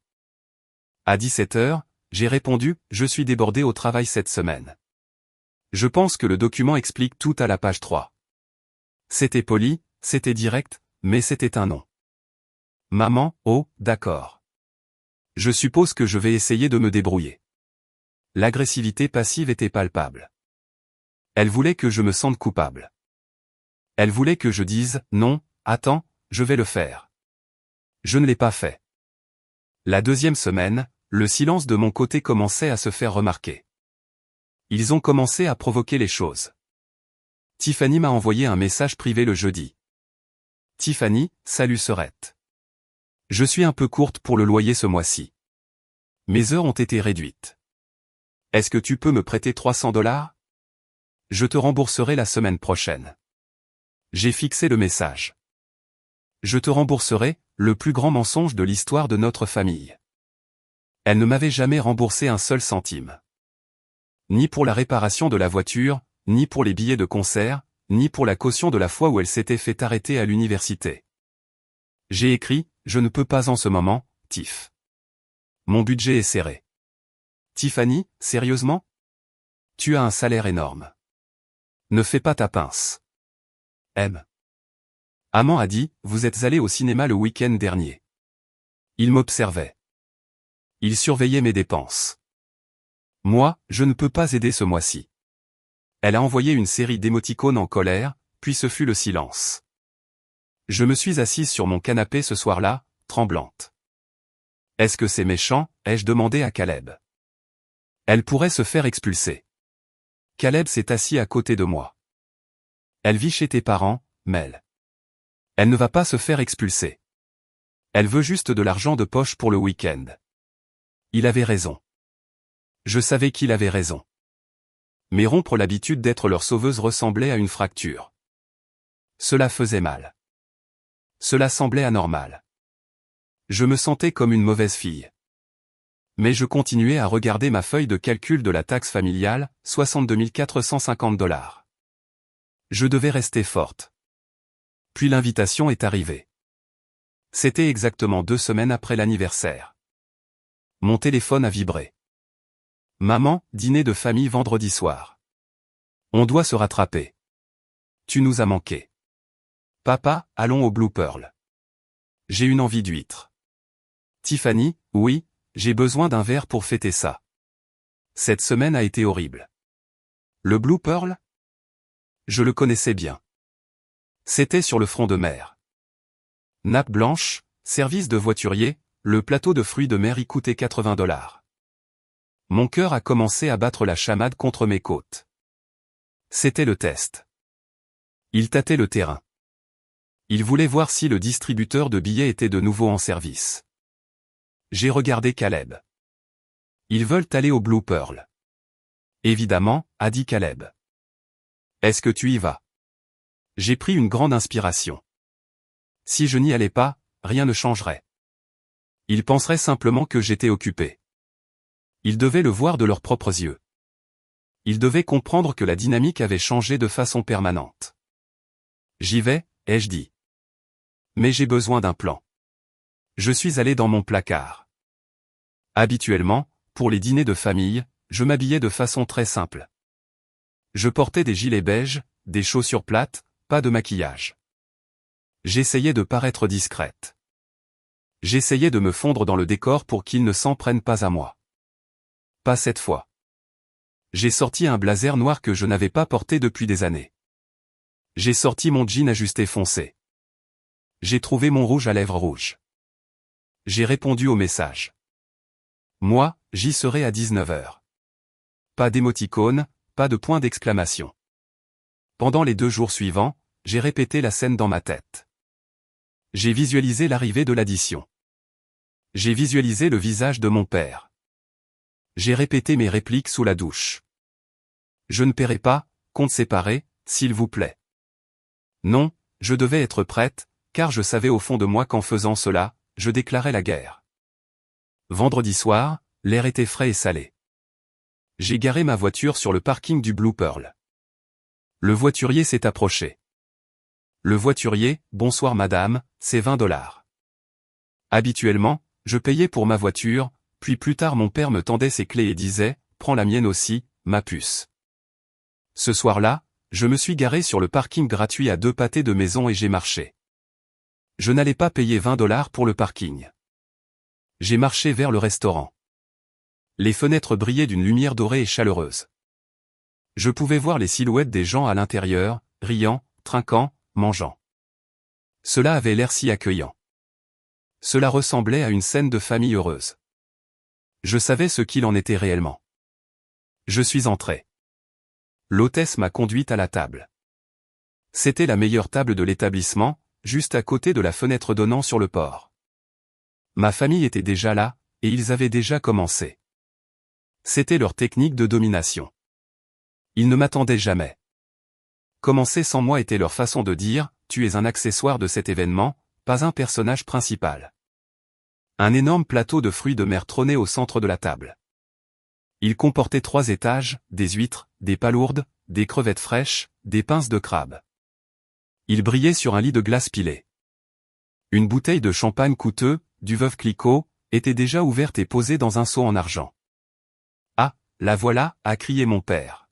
À 17 h, j'ai répondu « Je suis débordé au travail cette semaine ». Je pense que le document explique tout à la page 3. C'était poli, c'était direct, mais c'était un non. Maman, oh, d'accord. Je suppose que je vais essayer de me débrouiller. L'agressivité passive était palpable. Elle voulait que je me sente coupable. Elle voulait que je dise « Non, attends, je vais le faire ». Je ne l'ai pas fait. La deuxième semaine, le silence de mon côté commençait à se faire remarquer. Ils ont commencé à provoquer les choses. Tiffany m'a envoyé un message privé le jeudi. Tiffany, salut Serette. Je suis un peu courte pour le loyer ce mois-ci. Mes heures ont été réduites. Est-ce que tu peux me prêter 300 $? Je te rembourserai la semaine prochaine. J'ai fixé le message. Je te rembourserai, le plus grand mensonge de l'histoire de notre famille. Elle ne m'avait jamais remboursé un seul centime. Ni pour la réparation de la voiture, ni pour les billets de concert, ni pour la caution de la fois où elle s'était fait arrêter à l'université. J'ai écrit, je ne peux pas en ce moment, Tiff. Mon budget est serré. Tiffany, sérieusement? Tu as un salaire énorme. Ne fais pas ta pince. M. Amand a dit, vous êtes allé au cinéma le week-end dernier. Il m'observait. Il surveillait mes dépenses. Moi, je ne peux pas aider ce mois-ci. Elle a envoyé une série d'émoticônes en colère, puis ce fut le silence. Je me suis assise sur mon canapé ce soir-là, tremblante. Est-ce que c'est méchant, ai-je demandé à Caleb. Elle pourrait se faire expulser. Caleb s'est assis à côté de moi. Elle vit chez tes parents, Mel. Elle ne va pas se faire expulser. Elle veut juste de l'argent de poche pour le week-end. Il avait raison. Je savais qu'il avait raison. Mais rompre l'habitude d'être leur sauveuse ressemblait à une fracture. Cela faisait mal. Cela semblait anormal. Je me sentais comme une mauvaise fille. Mais je continuais à regarder ma feuille de calcul de la taxe familiale, 62 450 $. Je devais rester forte. Puis l'invitation est arrivée. C'était exactement 2 semaines après l'anniversaire. Mon téléphone a vibré. Maman, dîner de famille vendredi soir. On doit se rattraper. Tu nous as manqué. Papa, allons au Blue Pearl. J'ai une envie d'huître. Tiffany, oui, j'ai besoin d'un verre pour fêter ça. Cette semaine a été horrible. Le Blue Pearl? Je le connaissais bien. C'était sur le front de mer. Nappe blanche, service de voiturier, le plateau de fruits de mer y coûtait 80 $. Mon cœur a commencé à battre la chamade contre mes côtes. C'était le test. Il tâtait le terrain. Il voulait voir si le distributeur de billets était de nouveau en service. J'ai regardé Caleb. Ils veulent aller au Blue Pearl. Évidemment, a dit Caleb. Est-ce que tu y vas? J'ai pris une grande inspiration. Si je n'y allais pas, rien ne changerait. Ils penseraient simplement que j'étais occupé. Ils devaient le voir de leurs propres yeux. Ils devaient comprendre que la dynamique avait changé de façon permanente. J'y vais, ai-je dit. Mais j'ai besoin d'un plan. Je suis allé dans mon placard. Habituellement, pour les dîners de famille, je m'habillais de façon très simple. Je portais des gilets beiges, des chaussures plates, pas de maquillage. J'essayais de paraître discrète. J'essayais de me fondre dans le décor pour qu'ils ne s'en prennent pas à moi. Pas cette fois. J'ai sorti un blazer noir que je n'avais pas porté depuis des années. J'ai sorti mon jean ajusté foncé. J'ai trouvé mon rouge à lèvres rouge. J'ai répondu au message. Moi, j'y serai à 19 h. Pas d'émoticône, pas de point d'exclamation. Pendant les 2 jours suivants, j'ai répété la scène dans ma tête. J'ai visualisé l'arrivée de l'addition. J'ai visualisé le visage de mon père. J'ai répété mes répliques sous la douche. Je ne paierai pas, compte séparé, s'il vous plaît. Non, je devais être prête, car je savais au fond de moi qu'en faisant cela, je déclarais la guerre. Vendredi soir, l'air était frais et salé. J'ai garé ma voiture sur le parking du Blue Pearl. Le voiturier s'est approché. Le voiturier, bonsoir madame, c'est 20 $. Habituellement, je payais pour ma voiture, puis plus tard mon père me tendait ses clés et disait, prends la mienne aussi, ma puce. Ce soir-là, je me suis garé sur le parking gratuit à 2 pâtés de maison et j'ai marché. Je n'allais pas payer 20 $ pour le parking. J'ai marché vers le restaurant. Les fenêtres brillaient d'une lumière dorée et chaleureuse. Je pouvais voir les silhouettes des gens à l'intérieur, riant, trinquant, mangeant. Cela avait l'air si accueillant. Cela ressemblait à une scène de famille heureuse. Je savais ce qu'il en était réellement. Je suis entré. L'hôtesse m'a conduite à la table. C'était la meilleure table de l'établissement, juste à côté de la fenêtre donnant sur le port. Ma famille était déjà là, et ils avaient déjà commencé. C'était leur technique de domination. Ils ne m'attendaient jamais. Commencer sans moi était leur façon de dire, tu es un accessoire de cet événement, pas un personnage principal. Un énorme plateau de fruits de mer trônait au centre de la table. Il comportait 3 étages, des huîtres, des palourdes, des crevettes fraîches, des pinces de crabe. Il brillait sur un lit de glace pilée. Une bouteille de champagne coûteux, du Veuve Clicquot, était déjà ouverte et posée dans un seau en argent. Ah, la voilà, a crié mon père.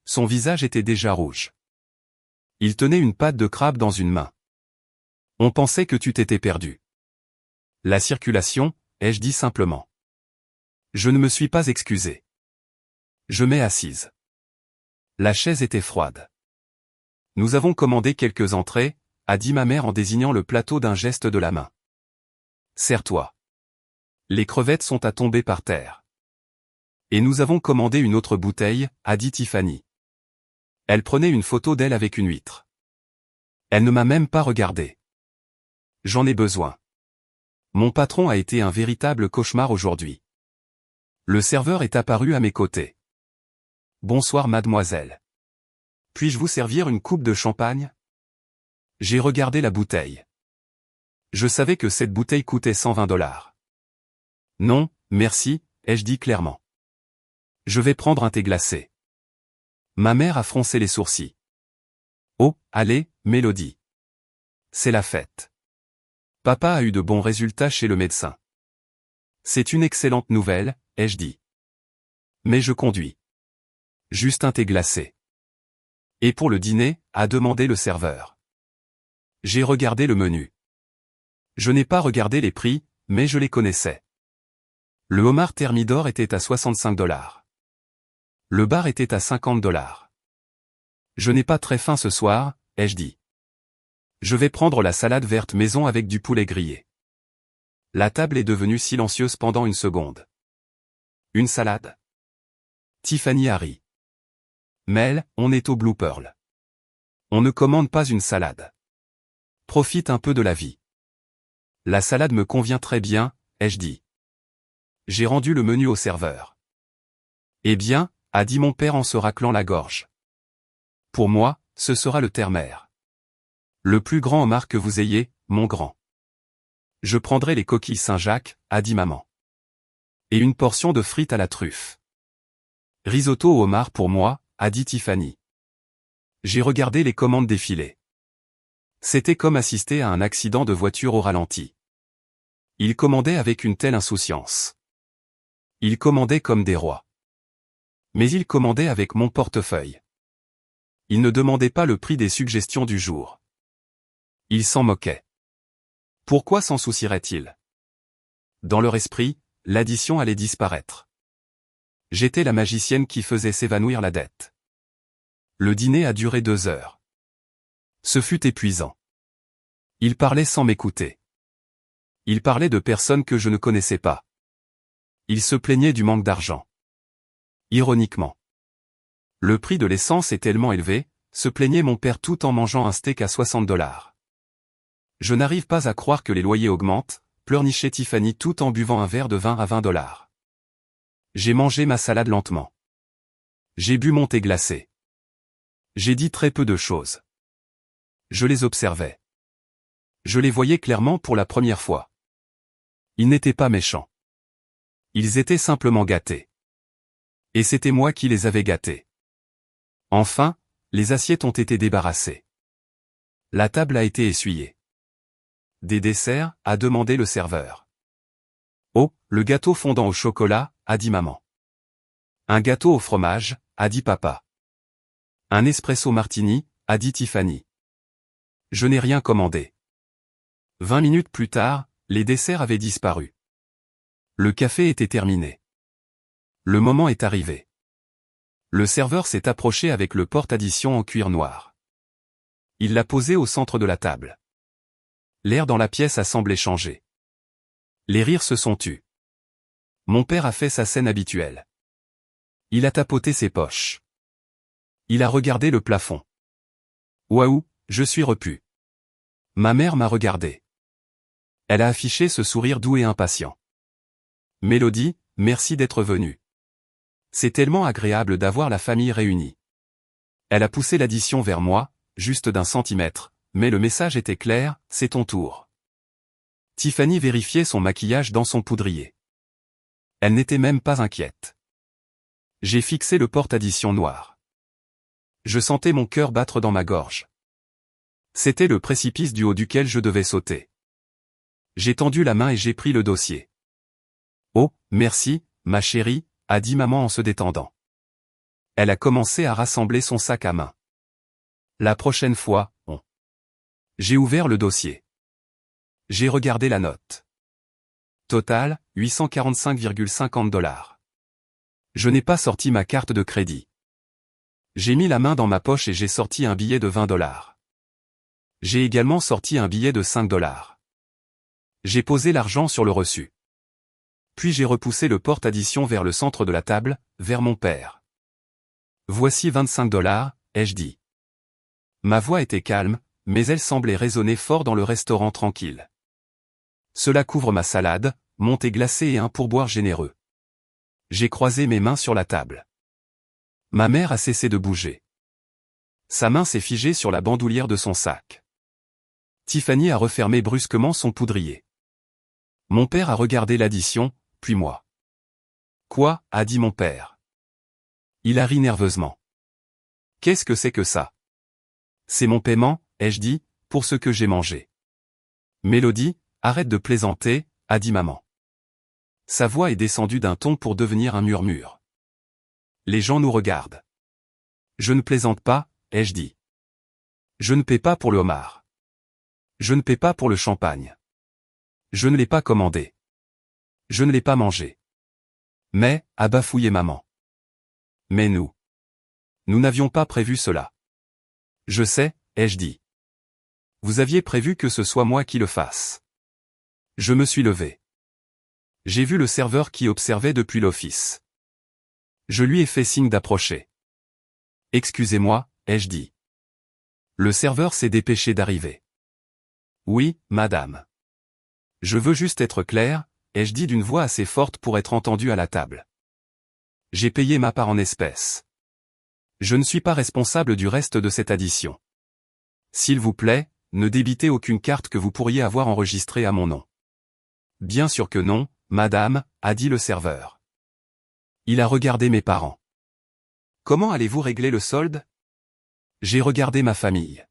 Son visage était déjà rouge. Il tenait une pâte de crabe dans une main. On pensait que tu t'étais perdu. La circulation, ai-je dit simplement. Je ne me suis pas excusé. Je m'ai assise. La chaise était froide. Nous avons commandé quelques entrées, a dit ma mère en désignant le plateau d'un geste de la main. Serre-toi. Les crevettes sont à tomber par terre. Et nous avons commandé une autre bouteille, a dit Tiffany. Elle prenait une photo d'elle avec une huître. Elle ne m'a même pas regardé. J'en ai besoin. Mon patron a été un véritable cauchemar aujourd'hui. Le serveur est apparu à mes côtés. Bonsoir mademoiselle. Puis-je vous servir une coupe de champagne? J'ai regardé la bouteille. Je savais que cette bouteille coûtait 120 $. Non, merci, ai-je dit clairement. Je vais prendre un thé glacé. Ma mère a froncé les sourcils. Oh, allez, Mélodie. C'est la fête. Papa a eu de bons résultats chez le médecin. C'est une excellente nouvelle, ai-je dit. Mais je conduis. Juste un thé glacé. Et pour le dîner, a demandé le serveur. J'ai regardé le menu. Je n'ai pas regardé les prix, mais je les connaissais. Le homard thermidor était à 65 $. Le bar était à 50 $. Je n'ai pas très faim ce soir, ai-je dit. Je vais prendre la salade verte maison avec du poulet grillé. La table est devenue silencieuse pendant une seconde. Une salade? Tiffany a ri. Mel, on est au Blue Pearl. On ne commande pas une salade. Profite un peu de la vie. La salade me convient très bien, ai-je dit. J'ai rendu le menu au serveur. Eh bien, a dit mon père en se raclant la gorge. Pour moi, ce sera le terre-mer. Le plus grand homard que vous ayez, mon grand. Je prendrai les coquilles Saint-Jacques, a dit maman. Et une portion de frites à la truffe. Risotto au homard pour moi, a dit Tiffany. J'ai regardé les commandes défiler. C'était comme assister à un accident de voiture au ralenti. Ils commandaient avec une telle insouciance. Ils commandaient comme des rois. Mais ils commandaient avec mon portefeuille. Ils ne demandaient pas le prix des suggestions du jour. Ils s'en moquaient. Pourquoi s'en soucieraient-ils? Dans leur esprit, l'addition allait disparaître. J'étais la magicienne qui faisait s'évanouir la dette. Le dîner a duré 2 heures. Ce fut épuisant. Ils parlaient sans m'écouter. Ils parlaient de personnes que je ne connaissais pas. Ils se plaignaient du manque d'argent. Ironiquement. Le prix de l'essence est tellement élevé, se plaignait mon père tout en mangeant un steak à 60 $. Je n'arrive pas à croire que les loyers augmentent, pleurnichait Tiffany tout en buvant un verre de vin à 20 $. J'ai mangé ma salade lentement. J'ai bu mon thé glacé. J'ai dit très peu de choses. Je les observais. Je les voyais clairement pour la première fois. Ils n'étaient pas méchants. Ils étaient simplement gâtés. Et c'était moi qui les avais gâtés. Enfin, les assiettes ont été débarrassées. La table a été essuyée. Des desserts, a demandé le serveur. Oh, le gâteau fondant au chocolat, a dit maman. Un gâteau au fromage, a dit papa. Un espresso martini, a dit Tiffany. Je n'ai rien commandé. 20 minutes plus tard, les desserts avaient disparu. Le café était terminé. Le moment est arrivé. Le serveur s'est approché avec le porte-addition en cuir noir. Il l'a posé au centre de la table. L'air dans la pièce a semblé changer. Les rires se sont tus. Mon père a fait sa scène habituelle. Il a tapoté ses poches. Il a regardé le plafond. Waouh, je suis repu. Ma mère m'a regardé. Elle a affiché ce sourire doux et impatient. Mélodie, merci d'être venue. C'est tellement agréable d'avoir la famille réunie. Elle a poussé l'addition vers moi, juste d'un centimètre, mais le message était clair, c'est ton tour. Tiffany vérifiait son maquillage dans son poudrier. Elle n'était même pas inquiète. J'ai fixé le porte-addition noir. Je sentais mon cœur battre dans ma gorge. C'était le précipice du haut duquel je devais sauter. J'ai tendu la main et j'ai pris le dossier. Oh, merci, ma chérie, a dit maman en se détendant. Elle a commencé à rassembler son sac à main. La prochaine fois, on. J'ai ouvert le dossier. J'ai regardé la note. Total, 845,50 $. Je n'ai pas sorti ma carte de crédit. J'ai mis la main dans ma poche et j'ai sorti un billet de 20 $. J'ai également sorti un billet de 5 $. J'ai posé l'argent sur le reçu. Puis j'ai repoussé le porte-addition vers le centre de la table, vers mon père. Voici 25 $, ai-je dit. Ma voix était calme, mais elle semblait résonner fort dans le restaurant tranquille. Cela couvre ma salade, mon thé glacé et un pourboire généreux. J'ai croisé mes mains sur la table. Ma mère a cessé de bouger. Sa main s'est figée sur la bandoulière de son sac. Tiffany a refermé brusquement son poudrier. Mon père a regardé l'addition, puis moi. Quoi, a dit mon père. Il a ri nerveusement. Qu'est-ce que c'est que ça? C'est mon paiement, ai-je dit, pour ce que j'ai mangé. Mélodie, arrête de plaisanter, a dit maman. Sa voix est descendue d'un ton pour devenir un murmure. Les gens nous regardent. Je ne plaisante pas, ai-je dit. Je ne paie pas pour le homard. Je ne paie pas pour le champagne. Je ne l'ai pas commandé. Je ne l'ai pas mangé. Mais, a bafouillé maman. Mais nous n'avions pas prévu cela. Je sais, ai-je dit. Vous aviez prévu que ce soit moi qui le fasse. Je me suis levé. J'ai vu le serveur qui observait depuis l'office. Je lui ai fait signe d'approcher. Excusez-moi, ai-je dit. Le serveur s'est dépêché d'arriver. Oui, madame. Je veux juste être clair, ai-je dit d'une voix assez forte pour être entendu à la table. J'ai payé ma part en espèces. Je ne suis pas responsable du reste de cette addition. S'il vous plaît, ne débitez aucune carte que vous pourriez avoir enregistrée à mon nom. Bien sûr que non, madame, a dit le serveur. Il a regardé mes parents. Comment allez-vous régler le solde? J'ai regardé ma famille.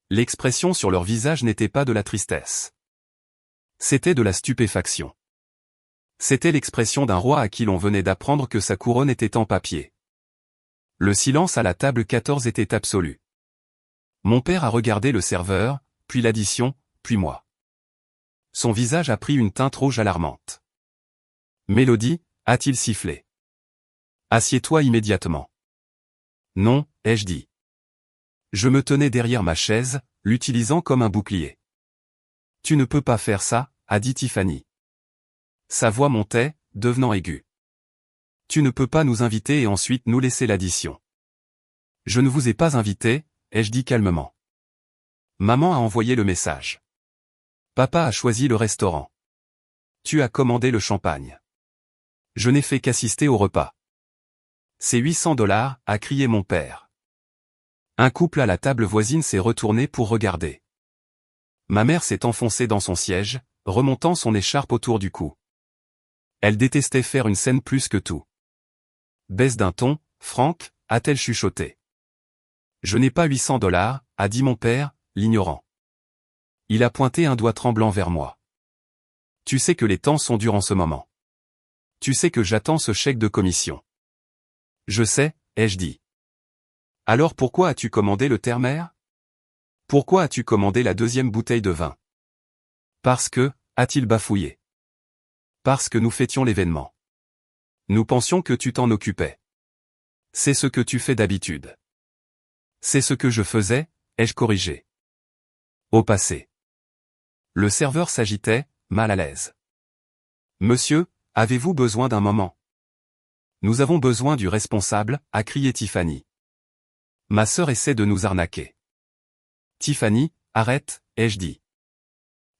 L'expression sur leur visage n'était pas de la tristesse. C'était de la stupéfaction. C'était l'expression d'un roi à qui l'on venait d'apprendre que sa couronne était en papier. Le silence à la table 14 était absolu. Mon père a regardé le serveur, puis l'addition, puis moi. Son visage a pris une teinte rouge alarmante. Mélodie, a-t-il sifflé. Assieds-toi immédiatement. Non, ai-je dit. Je me tenais derrière ma chaise, l'utilisant comme un bouclier. Tu ne peux pas faire ça, a dit Tiffany. Sa voix montait, devenant aiguë. Tu ne peux pas nous inviter et ensuite nous laisser l'addition. Je ne vous ai pas invité, ai-je dit calmement. Maman a envoyé le message. Papa a choisi le restaurant. Tu as commandé le champagne. Je n'ai fait qu'assister au repas. C'est 800 $, a crié mon père. Un couple à la table voisine s'est retourné pour regarder. Ma mère s'est enfoncée dans son siège, remontant son écharpe autour du cou. Elle détestait faire une scène plus que tout. Baisse d'un ton, Franck, a-t-elle chuchoté. Je n'ai pas 800 $, a dit mon père, l'ignorant. Il a pointé un doigt tremblant vers moi. Tu sais que les temps sont durs en ce moment. Tu sais que j'attends ce chèque de commission. Je sais, ai-je dit. Alors pourquoi as-tu commandé le terre-mer? Pourquoi as-tu commandé la deuxième bouteille de vin? Parce que, a-t-il bafouillé. Parce que nous fêtions l'événement. Nous pensions que tu t'en occupais. C'est ce que tu fais d'habitude. C'est ce que je faisais, ai-je corrigé. Au passé. Le serveur s'agitait, mal à l'aise. Monsieur, avez-vous besoin d'un moment? Nous avons besoin du responsable, a crié Tiffany. Ma sœur essaie de nous arnaquer. Tiffany, arrête, ai-je dit.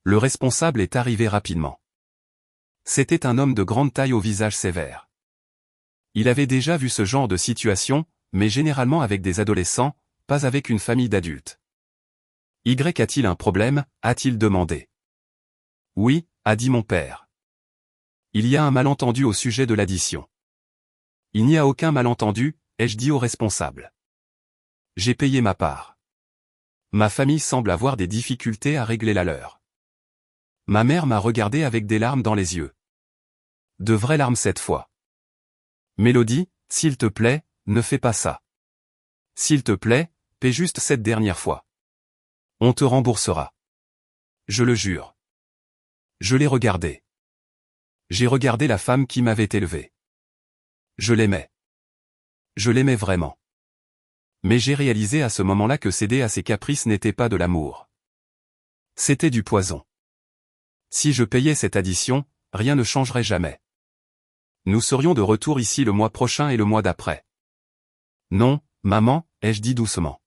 Le responsable est arrivé rapidement. C'était un homme de grande taille au visage sévère. Il avait déjà vu ce genre de situation, mais généralement avec des adolescents, pas avec une famille d'adultes. Y a-t-il un problème, a-t-il demandé. Oui, a dit mon père. Il y a un malentendu au sujet de l'addition. Il n'y a aucun malentendu, ai-je dit au responsable. J'ai payé ma part. Ma famille semble avoir des difficultés à régler la leur. Ma mère m'a regardé avec des larmes dans les yeux. De vraies larmes cette fois. Mélodie, s'il te plaît, ne fais pas ça. S'il te plaît, paie juste cette dernière fois. On te remboursera. Je le jure. Je l'ai regardé. J'ai regardé la femme qui m'avait élevé. Je l'aimais. Je l'aimais vraiment. Mais j'ai réalisé à ce moment-là que céder à ses caprices n'était pas de l'amour. C'était du poison. Si je payais cette addition, rien ne changerait jamais. Nous serions de retour ici le mois prochain et le mois d'après. Non, maman, ai-je dit doucement.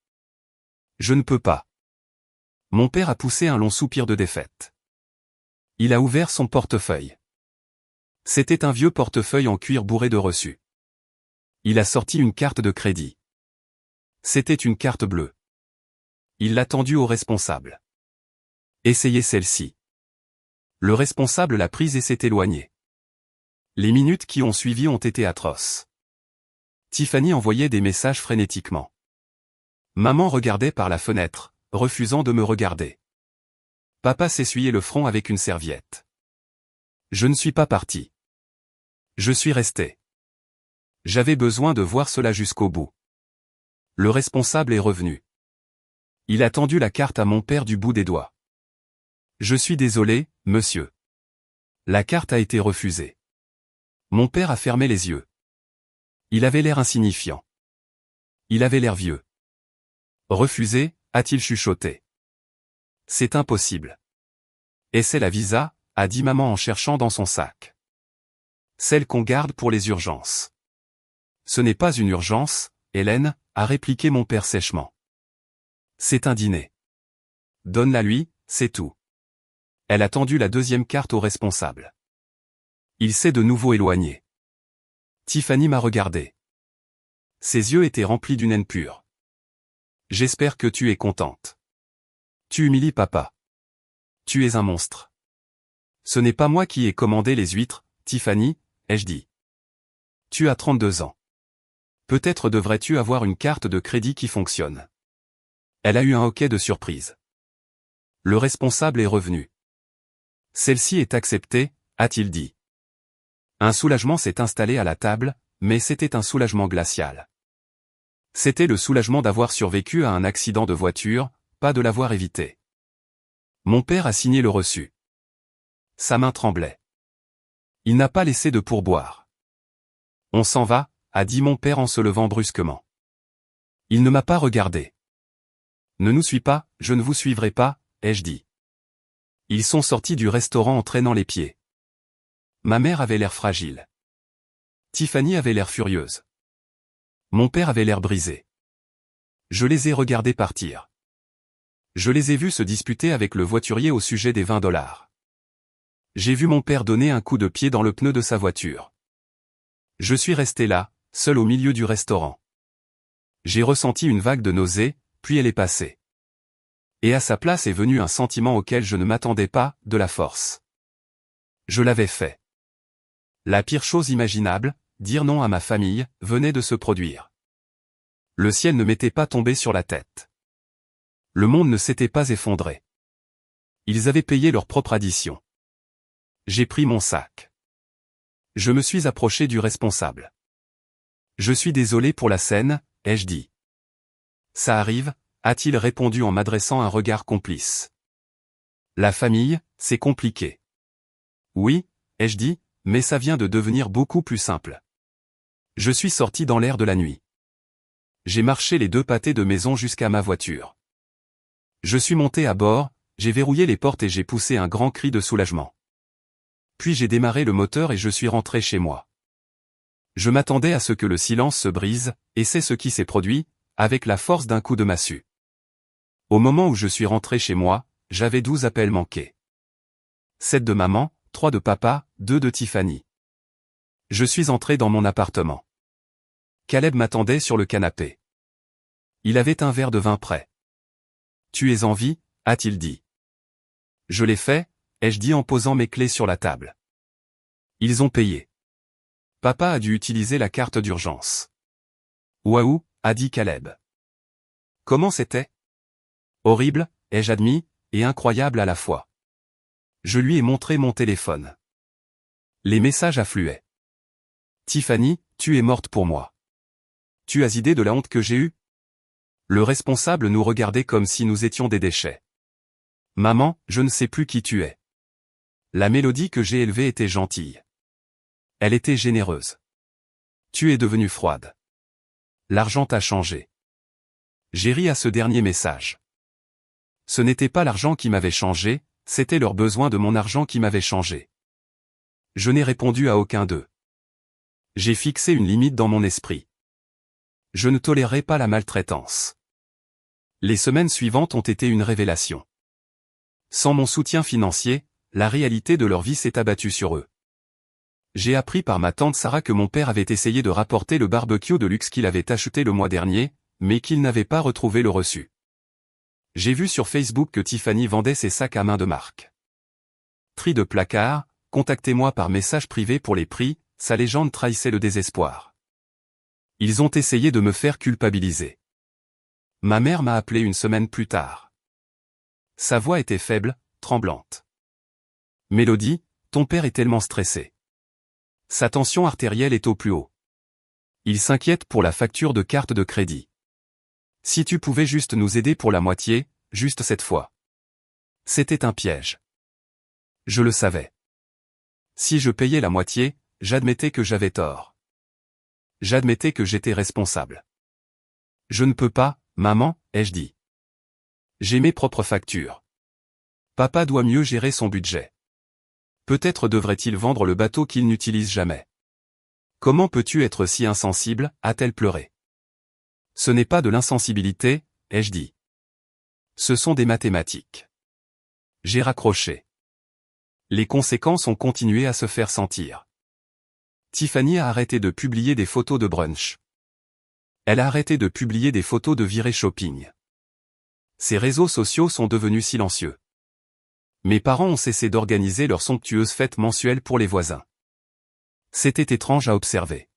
Je ne peux pas. Mon père a poussé un long soupir de défaite. Il a ouvert son portefeuille. C'était un vieux portefeuille en cuir bourré de reçus. Il a sorti une carte de crédit. C'était une carte bleue. Il l'a tendue au responsable. Essayez celle-ci. Le responsable l'a prise et s'est éloigné. Les minutes qui ont suivi ont été atroces. Tiffany envoyait des messages frénétiquement. Maman regardait par la fenêtre, refusant de me regarder. Papa s'essuyait le front avec une serviette. Je ne suis pas parti. Je suis resté. J'avais besoin de voir cela jusqu'au bout. Le responsable est revenu. Il a tendu la carte à mon père du bout des doigts. Je suis désolé, monsieur. La carte a été refusée. Mon père a fermé les yeux. Il avait l'air insignifiant. Il avait l'air vieux. Refusé, a-t-il chuchoté. C'est impossible. Et c'est la visa, a dit maman en cherchant dans son sac. Celle qu'on garde pour les urgences. Ce n'est pas une urgence, Hélène, a répliqué mon père sèchement. C'est un dîner. Donne-la lui, c'est tout. Elle a tendu la deuxième carte au responsable. Il s'est de nouveau éloigné. Tiffany m'a regardé. Ses yeux étaient remplis d'une haine pure. J'espère que tu es contente. Tu humilies papa. Tu es un monstre. Ce n'est pas moi qui ai commandé les huîtres, Tiffany, ai-je dit. Tu as 32 ans. Peut-être devrais-tu avoir une carte de crédit qui fonctionne. Elle a eu un hoquet de surprise. Le responsable est revenu. Celle-ci est acceptée, a-t-il dit. Un soulagement s'est installé à la table, mais c'était un soulagement glacial. C'était le soulagement d'avoir survécu à un accident de voiture, pas de l'avoir évité. Mon père a signé le reçu. Sa main tremblait. Il n'a pas laissé de pourboire. On s'en va, a dit mon père en se levant brusquement. Il ne m'a pas regardé. Ne nous suis pas, je ne vous suivrai pas, ai-je dit. Ils sont sortis du restaurant en traînant les pieds. Ma mère avait l'air fragile. Tiffany avait l'air furieuse. Mon père avait l'air brisé. Je les ai regardés partir. Je les ai vus se disputer avec le voiturier au sujet des 20 $. J'ai vu mon père donner un coup de pied dans le pneu de sa voiture. Je suis resté là, seul au milieu du restaurant. J'ai ressenti une vague de nausée, puis elle est passée. Et à sa place est venu un sentiment auquel je ne m'attendais pas, de la force. Je l'avais fait. La pire chose imaginable, dire non à ma famille, venait de se produire. Le ciel ne m'était pas tombé sur la tête. Le monde ne s'était pas effondré. Ils avaient payé leur propre addition. J'ai pris mon sac. Je me suis approché du responsable. Je suis désolé pour la scène, ai-je dit. Ça arrive, a-t-il répondu en m'adressant un regard complice. La famille, c'est compliqué. Oui, ai-je dit, mais ça vient de devenir beaucoup plus simple. Je suis sorti dans l'air de la nuit. J'ai marché les 2 pâtés de maison jusqu'à ma voiture. Je suis monté à bord, j'ai verrouillé les portes et j'ai poussé un grand cri de soulagement. Puis j'ai démarré le moteur et je suis rentré chez moi. Je m'attendais à ce que le silence se brise, et c'est ce qui s'est produit, avec la force d'un coup de massue. Au moment où je suis rentré chez moi, j'avais 12 appels manqués. 7 de maman, 3 de papa, 2 de Tiffany. Je suis entré dans mon appartement. Caleb m'attendait sur le canapé. Il avait un verre de vin prêt. « Tu es en vie ?» a-t-il dit. Je l'ai fait, ai-je dit en posant mes clés sur la table. Ils ont payé. Papa a dû utiliser la carte d'urgence. Waouh, a dit Caleb. Comment c'était? Horrible, ai-je admis, et incroyable à la fois. Je lui ai montré mon téléphone. Les messages affluaient. Tiffany, tu es morte pour moi. Tu as idée de la honte que j'ai eue? Le responsable nous regardait comme si nous étions des déchets. Maman, je ne sais plus qui tu es. La Mélodie que j'ai élevée était gentille. Elle était généreuse. Tu es devenue froide. L'argent t'a changé. J'ai ri à ce dernier message. Ce n'était pas l'argent qui m'avait changé, c'était leur besoin de mon argent qui m'avait changé. Je n'ai répondu à aucun d'eux. J'ai fixé une limite dans mon esprit. Je ne tolérerai pas la maltraitance. Les semaines suivantes ont été une révélation. Sans mon soutien financier, la réalité de leur vie s'est abattue sur eux. J'ai appris par ma tante Sarah que mon père avait essayé de rapporter le barbecue de luxe qu'il avait acheté le mois dernier, mais qu'il n'avait pas retrouvé le reçu. J'ai vu sur Facebook que Tiffany vendait ses sacs à main de marque. Tri de placard, contactez-moi par message privé pour les prix, sa légende trahissait le désespoir. Ils ont essayé de me faire culpabiliser. Ma mère m'a appelé une semaine plus tard. Sa voix était faible, tremblante. Mélodie, ton père est tellement stressé. Sa tension artérielle est au plus haut. Il s'inquiète pour la facture de carte de crédit. Si tu pouvais juste nous aider pour la moitié, juste cette fois. C'était un piège. Je le savais. Si je payais la moitié, j'admettais que j'avais tort. J'admettais que j'étais responsable. Je ne peux pas, maman, ai-je dit. J'ai mes propres factures. Papa doit mieux gérer son budget. Peut-être devrait-il vendre le bateau qu'il n'utilise jamais. Comment peux-tu être si insensible, a-t-elle pleuré. Ce n'est pas de l'insensibilité, ai-je dit. Ce sont des mathématiques. J'ai raccroché. Les conséquences ont continué à se faire sentir. Tiffany a arrêté de publier des photos de brunch. Elle a arrêté de publier des photos de virée shopping. Ses réseaux sociaux sont devenus silencieux. Mes parents ont cessé d'organiser leurs somptueuses fêtes mensuelles pour les voisins. C'était étrange à observer.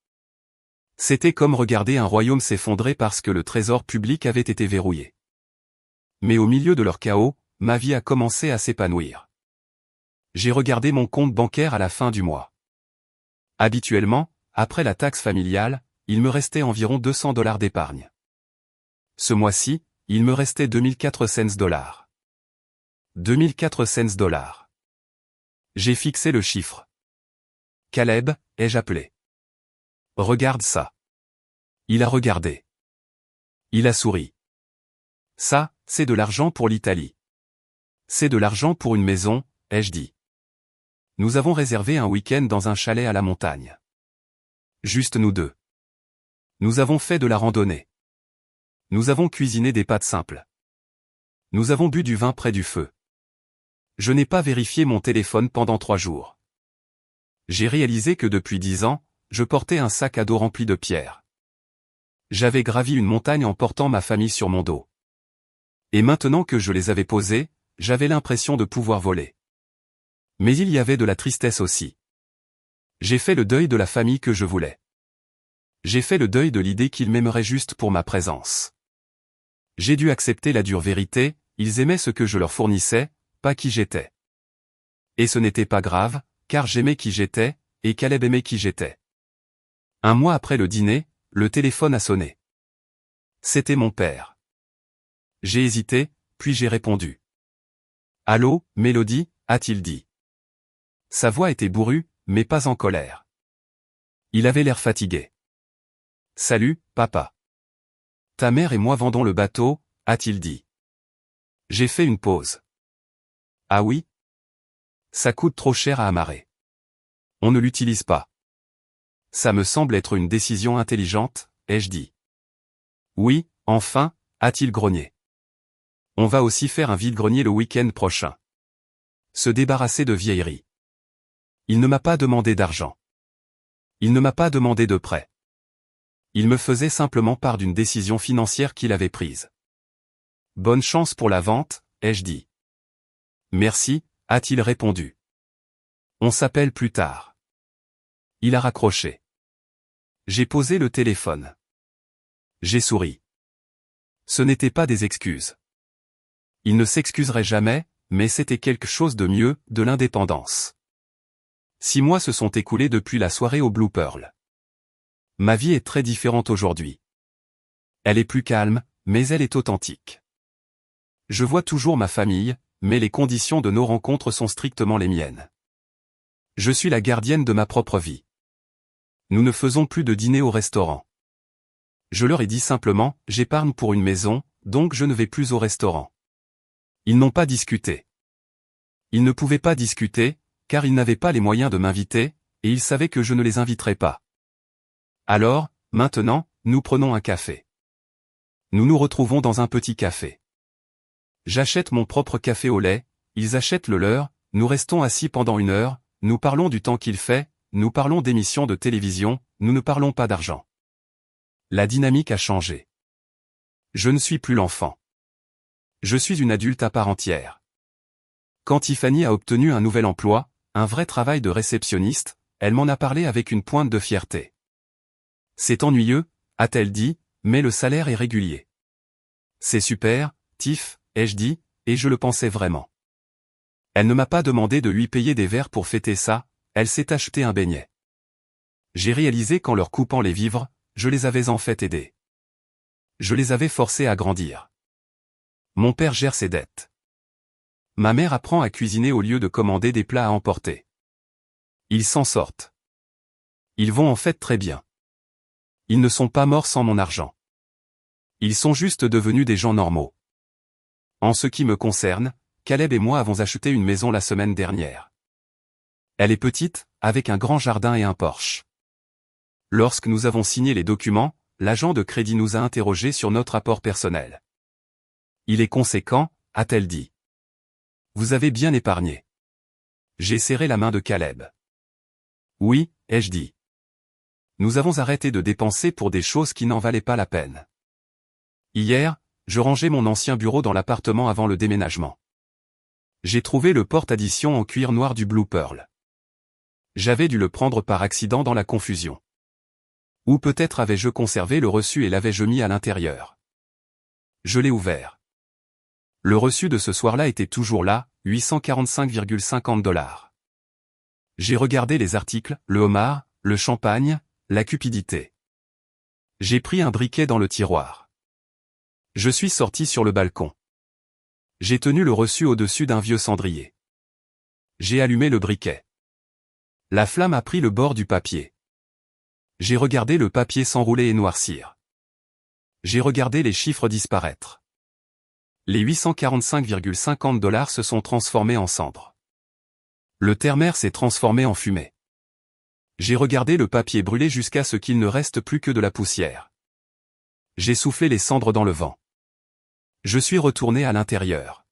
C'était comme regarder un royaume s'effondrer parce que le trésor public avait été verrouillé. Mais au milieu de leur chaos, ma vie a commencé à s'épanouir. J'ai regardé mon compte bancaire à la fin du mois. Habituellement, après la taxe familiale, il me restait environ $200 d'épargne. Ce mois-ci, il me restait $2400. $2400. J'ai fixé le chiffre. Caleb, ai-je appelé. Regarde ça. Il a regardé. Il a souri. Ça, c'est de l'argent pour l'Italie. C'est de l'argent pour une maison, ai-je dit. Nous avons réservé un week-end dans un chalet à la montagne. Juste nous deux. Nous avons fait de la randonnée. Nous avons cuisiné des pâtes simples. Nous avons bu du vin près du feu. Je n'ai pas vérifié mon téléphone pendant 3 jours. J'ai réalisé que depuis 10 ans, je portais un sac à dos rempli de pierres. J'avais gravi une montagne en portant ma famille sur mon dos. Et maintenant que je les avais posés, j'avais l'impression de pouvoir voler. Mais il y avait de la tristesse aussi. J'ai fait le deuil de la famille que je voulais. J'ai fait le deuil de l'idée qu'ils m'aimeraient juste pour ma présence. J'ai dû accepter la dure vérité, ils aimaient ce que je leur fournissais, pas qui j'étais. Et ce n'était pas grave, car j'aimais qui j'étais, et Caleb aimait qui j'étais. Un mois après le dîner, le téléphone a sonné. C'était mon père. J'ai hésité, puis j'ai répondu. « Allô, Mélodie » a-t-il dit. Sa voix était bourrue, mais pas en colère. Il avait l'air fatigué. « Salut, papa. Ta mère et moi vendons le bateau » a-t-il dit. J'ai fait une pause. « Ah oui ? Ça coûte trop cher à amarrer. On ne l'utilise pas. » Ça me semble être une décision intelligente, ai-je dit. « Oui, enfin, a-t-il grogné. On va aussi faire un vide-grenier le week-end prochain. Se débarrasser de vieilleries. Il ne m'a pas demandé d'argent. Il ne m'a pas demandé de prêt. Il me faisait simplement part d'une décision financière qu'il avait prise. Bonne chance pour la vente, ai-je dit. Merci, a-t-il répondu. On s'appelle plus tard. Il a raccroché. J'ai posé le téléphone. J'ai souri. Ce n'était pas des excuses. Il ne s'excuserait jamais, mais c'était quelque chose de mieux, de l'indépendance. 6 mois se sont écoulés depuis la soirée au Blue Pearl. Ma vie est très différente aujourd'hui. Elle est plus calme, mais elle est authentique. Je vois toujours ma famille, mais les conditions de nos rencontres sont strictement les miennes. Je suis la gardienne de ma propre vie. Nous ne faisons plus de dîner au restaurant. Je leur ai dit simplement, j'épargne pour une maison, donc je ne vais plus au restaurant. Ils n'ont pas discuté. Ils ne pouvaient pas discuter, car ils n'avaient pas les moyens de m'inviter, et ils savaient que je ne les inviterais pas. Alors, maintenant, nous prenons un café. Nous nous retrouvons dans un petit café. J'achète mon propre café au lait, ils achètent le leur, nous restons assis pendant 1 heure, nous parlons du temps qu'il fait, nous parlons d'émissions de télévision, nous ne parlons pas d'argent. La dynamique a changé. Je ne suis plus l'enfant. Je suis une adulte à part entière. Quand Tiffany a obtenu un nouvel emploi, un vrai travail de réceptionniste, elle m'en a parlé avec une pointe de fierté. C'est ennuyeux, a-t-elle dit, mais le salaire est régulier. C'est super, Tiff, ai-je dit, et je le pensais vraiment. Elle ne m'a pas demandé de lui payer des verres pour fêter ça, elle s'est acheté un beignet. J'ai réalisé qu'en leur coupant les vivres, je les avais en fait aidés. Je les avais forcés à grandir. Mon père gère ses dettes. Ma mère apprend à cuisiner au lieu de commander des plats à emporter. Ils s'en sortent. Ils vont en fait très bien. Ils ne sont pas morts sans mon argent. Ils sont juste devenus des gens normaux. En ce qui me concerne, Caleb et moi avons acheté une maison la semaine dernière. Elle est petite, avec un grand jardin et un porche. Lorsque nous avons signé les documents, l'agent de crédit nous a interrogés sur notre apport personnel. Il est conséquent, a-t-elle dit. Vous avez bien épargné. J'ai serré la main de Caleb. Oui, ai-je dit. Nous avons arrêté de dépenser pour des choses qui n'en valaient pas la peine. Hier, je rangeais mon ancien bureau dans l'appartement avant le déménagement. J'ai trouvé le porte-addition en cuir noir du Blue Pearl. J'avais dû le prendre par accident dans la confusion. Ou peut-être avais-je conservé le reçu et l'avais-je mis à l'intérieur. Je l'ai ouvert. Le reçu de ce soir-là était toujours là, 845,50 $. J'ai regardé les articles, le homard, le champagne, la cupidité. J'ai pris un briquet dans le tiroir. Je suis sorti sur le balcon. J'ai tenu le reçu au-dessus d'un vieux cendrier. J'ai allumé le briquet. La flamme a pris le bord du papier. J'ai regardé le papier s'enrouler et noircir. J'ai regardé les chiffres disparaître. Les 845,50 $ se sont transformés en cendres. Le terre-mer s'est transformé en fumée. J'ai regardé le papier brûler jusqu'à ce qu'il ne reste plus que de la poussière. J'ai soufflé les cendres dans le vent. Je suis retourné à l'intérieur.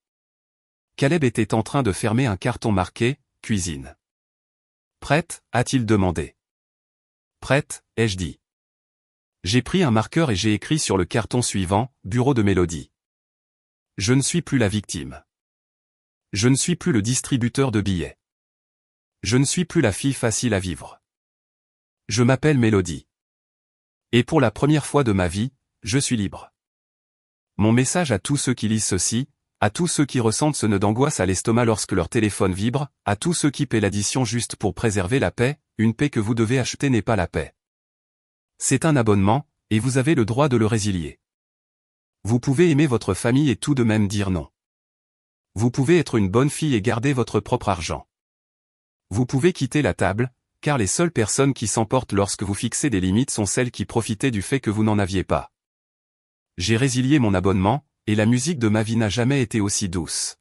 Caleb était en train de fermer un carton marqué « Cuisine ». Prête, a-t-il demandé. Prête, ai-je dit. J'ai pris un marqueur et j'ai écrit sur le carton suivant, bureau de Mélodie. Je ne suis plus la victime. Je ne suis plus le distributeur de billets. Je ne suis plus la fille facile à vivre. Je m'appelle Mélodie. Et pour la première fois de ma vie, je suis libre. Mon message à tous ceux qui lisent ceci, à tous ceux qui ressentent ce nœud d'angoisse à l'estomac lorsque leur téléphone vibre, à tous ceux qui paient l'addition juste pour préserver la paix, une paix que vous devez acheter n'est pas la paix. C'est un abonnement, et vous avez le droit de le résilier. Vous pouvez aimer votre famille et tout de même dire non. Vous pouvez être une bonne fille et garder votre propre argent. Vous pouvez quitter la table, car les seules personnes qui s'emportent lorsque vous fixez des limites sont celles qui profitaient du fait que vous n'en aviez pas. J'ai résilié mon abonnement, et la musique de ma vie n'a jamais été aussi douce.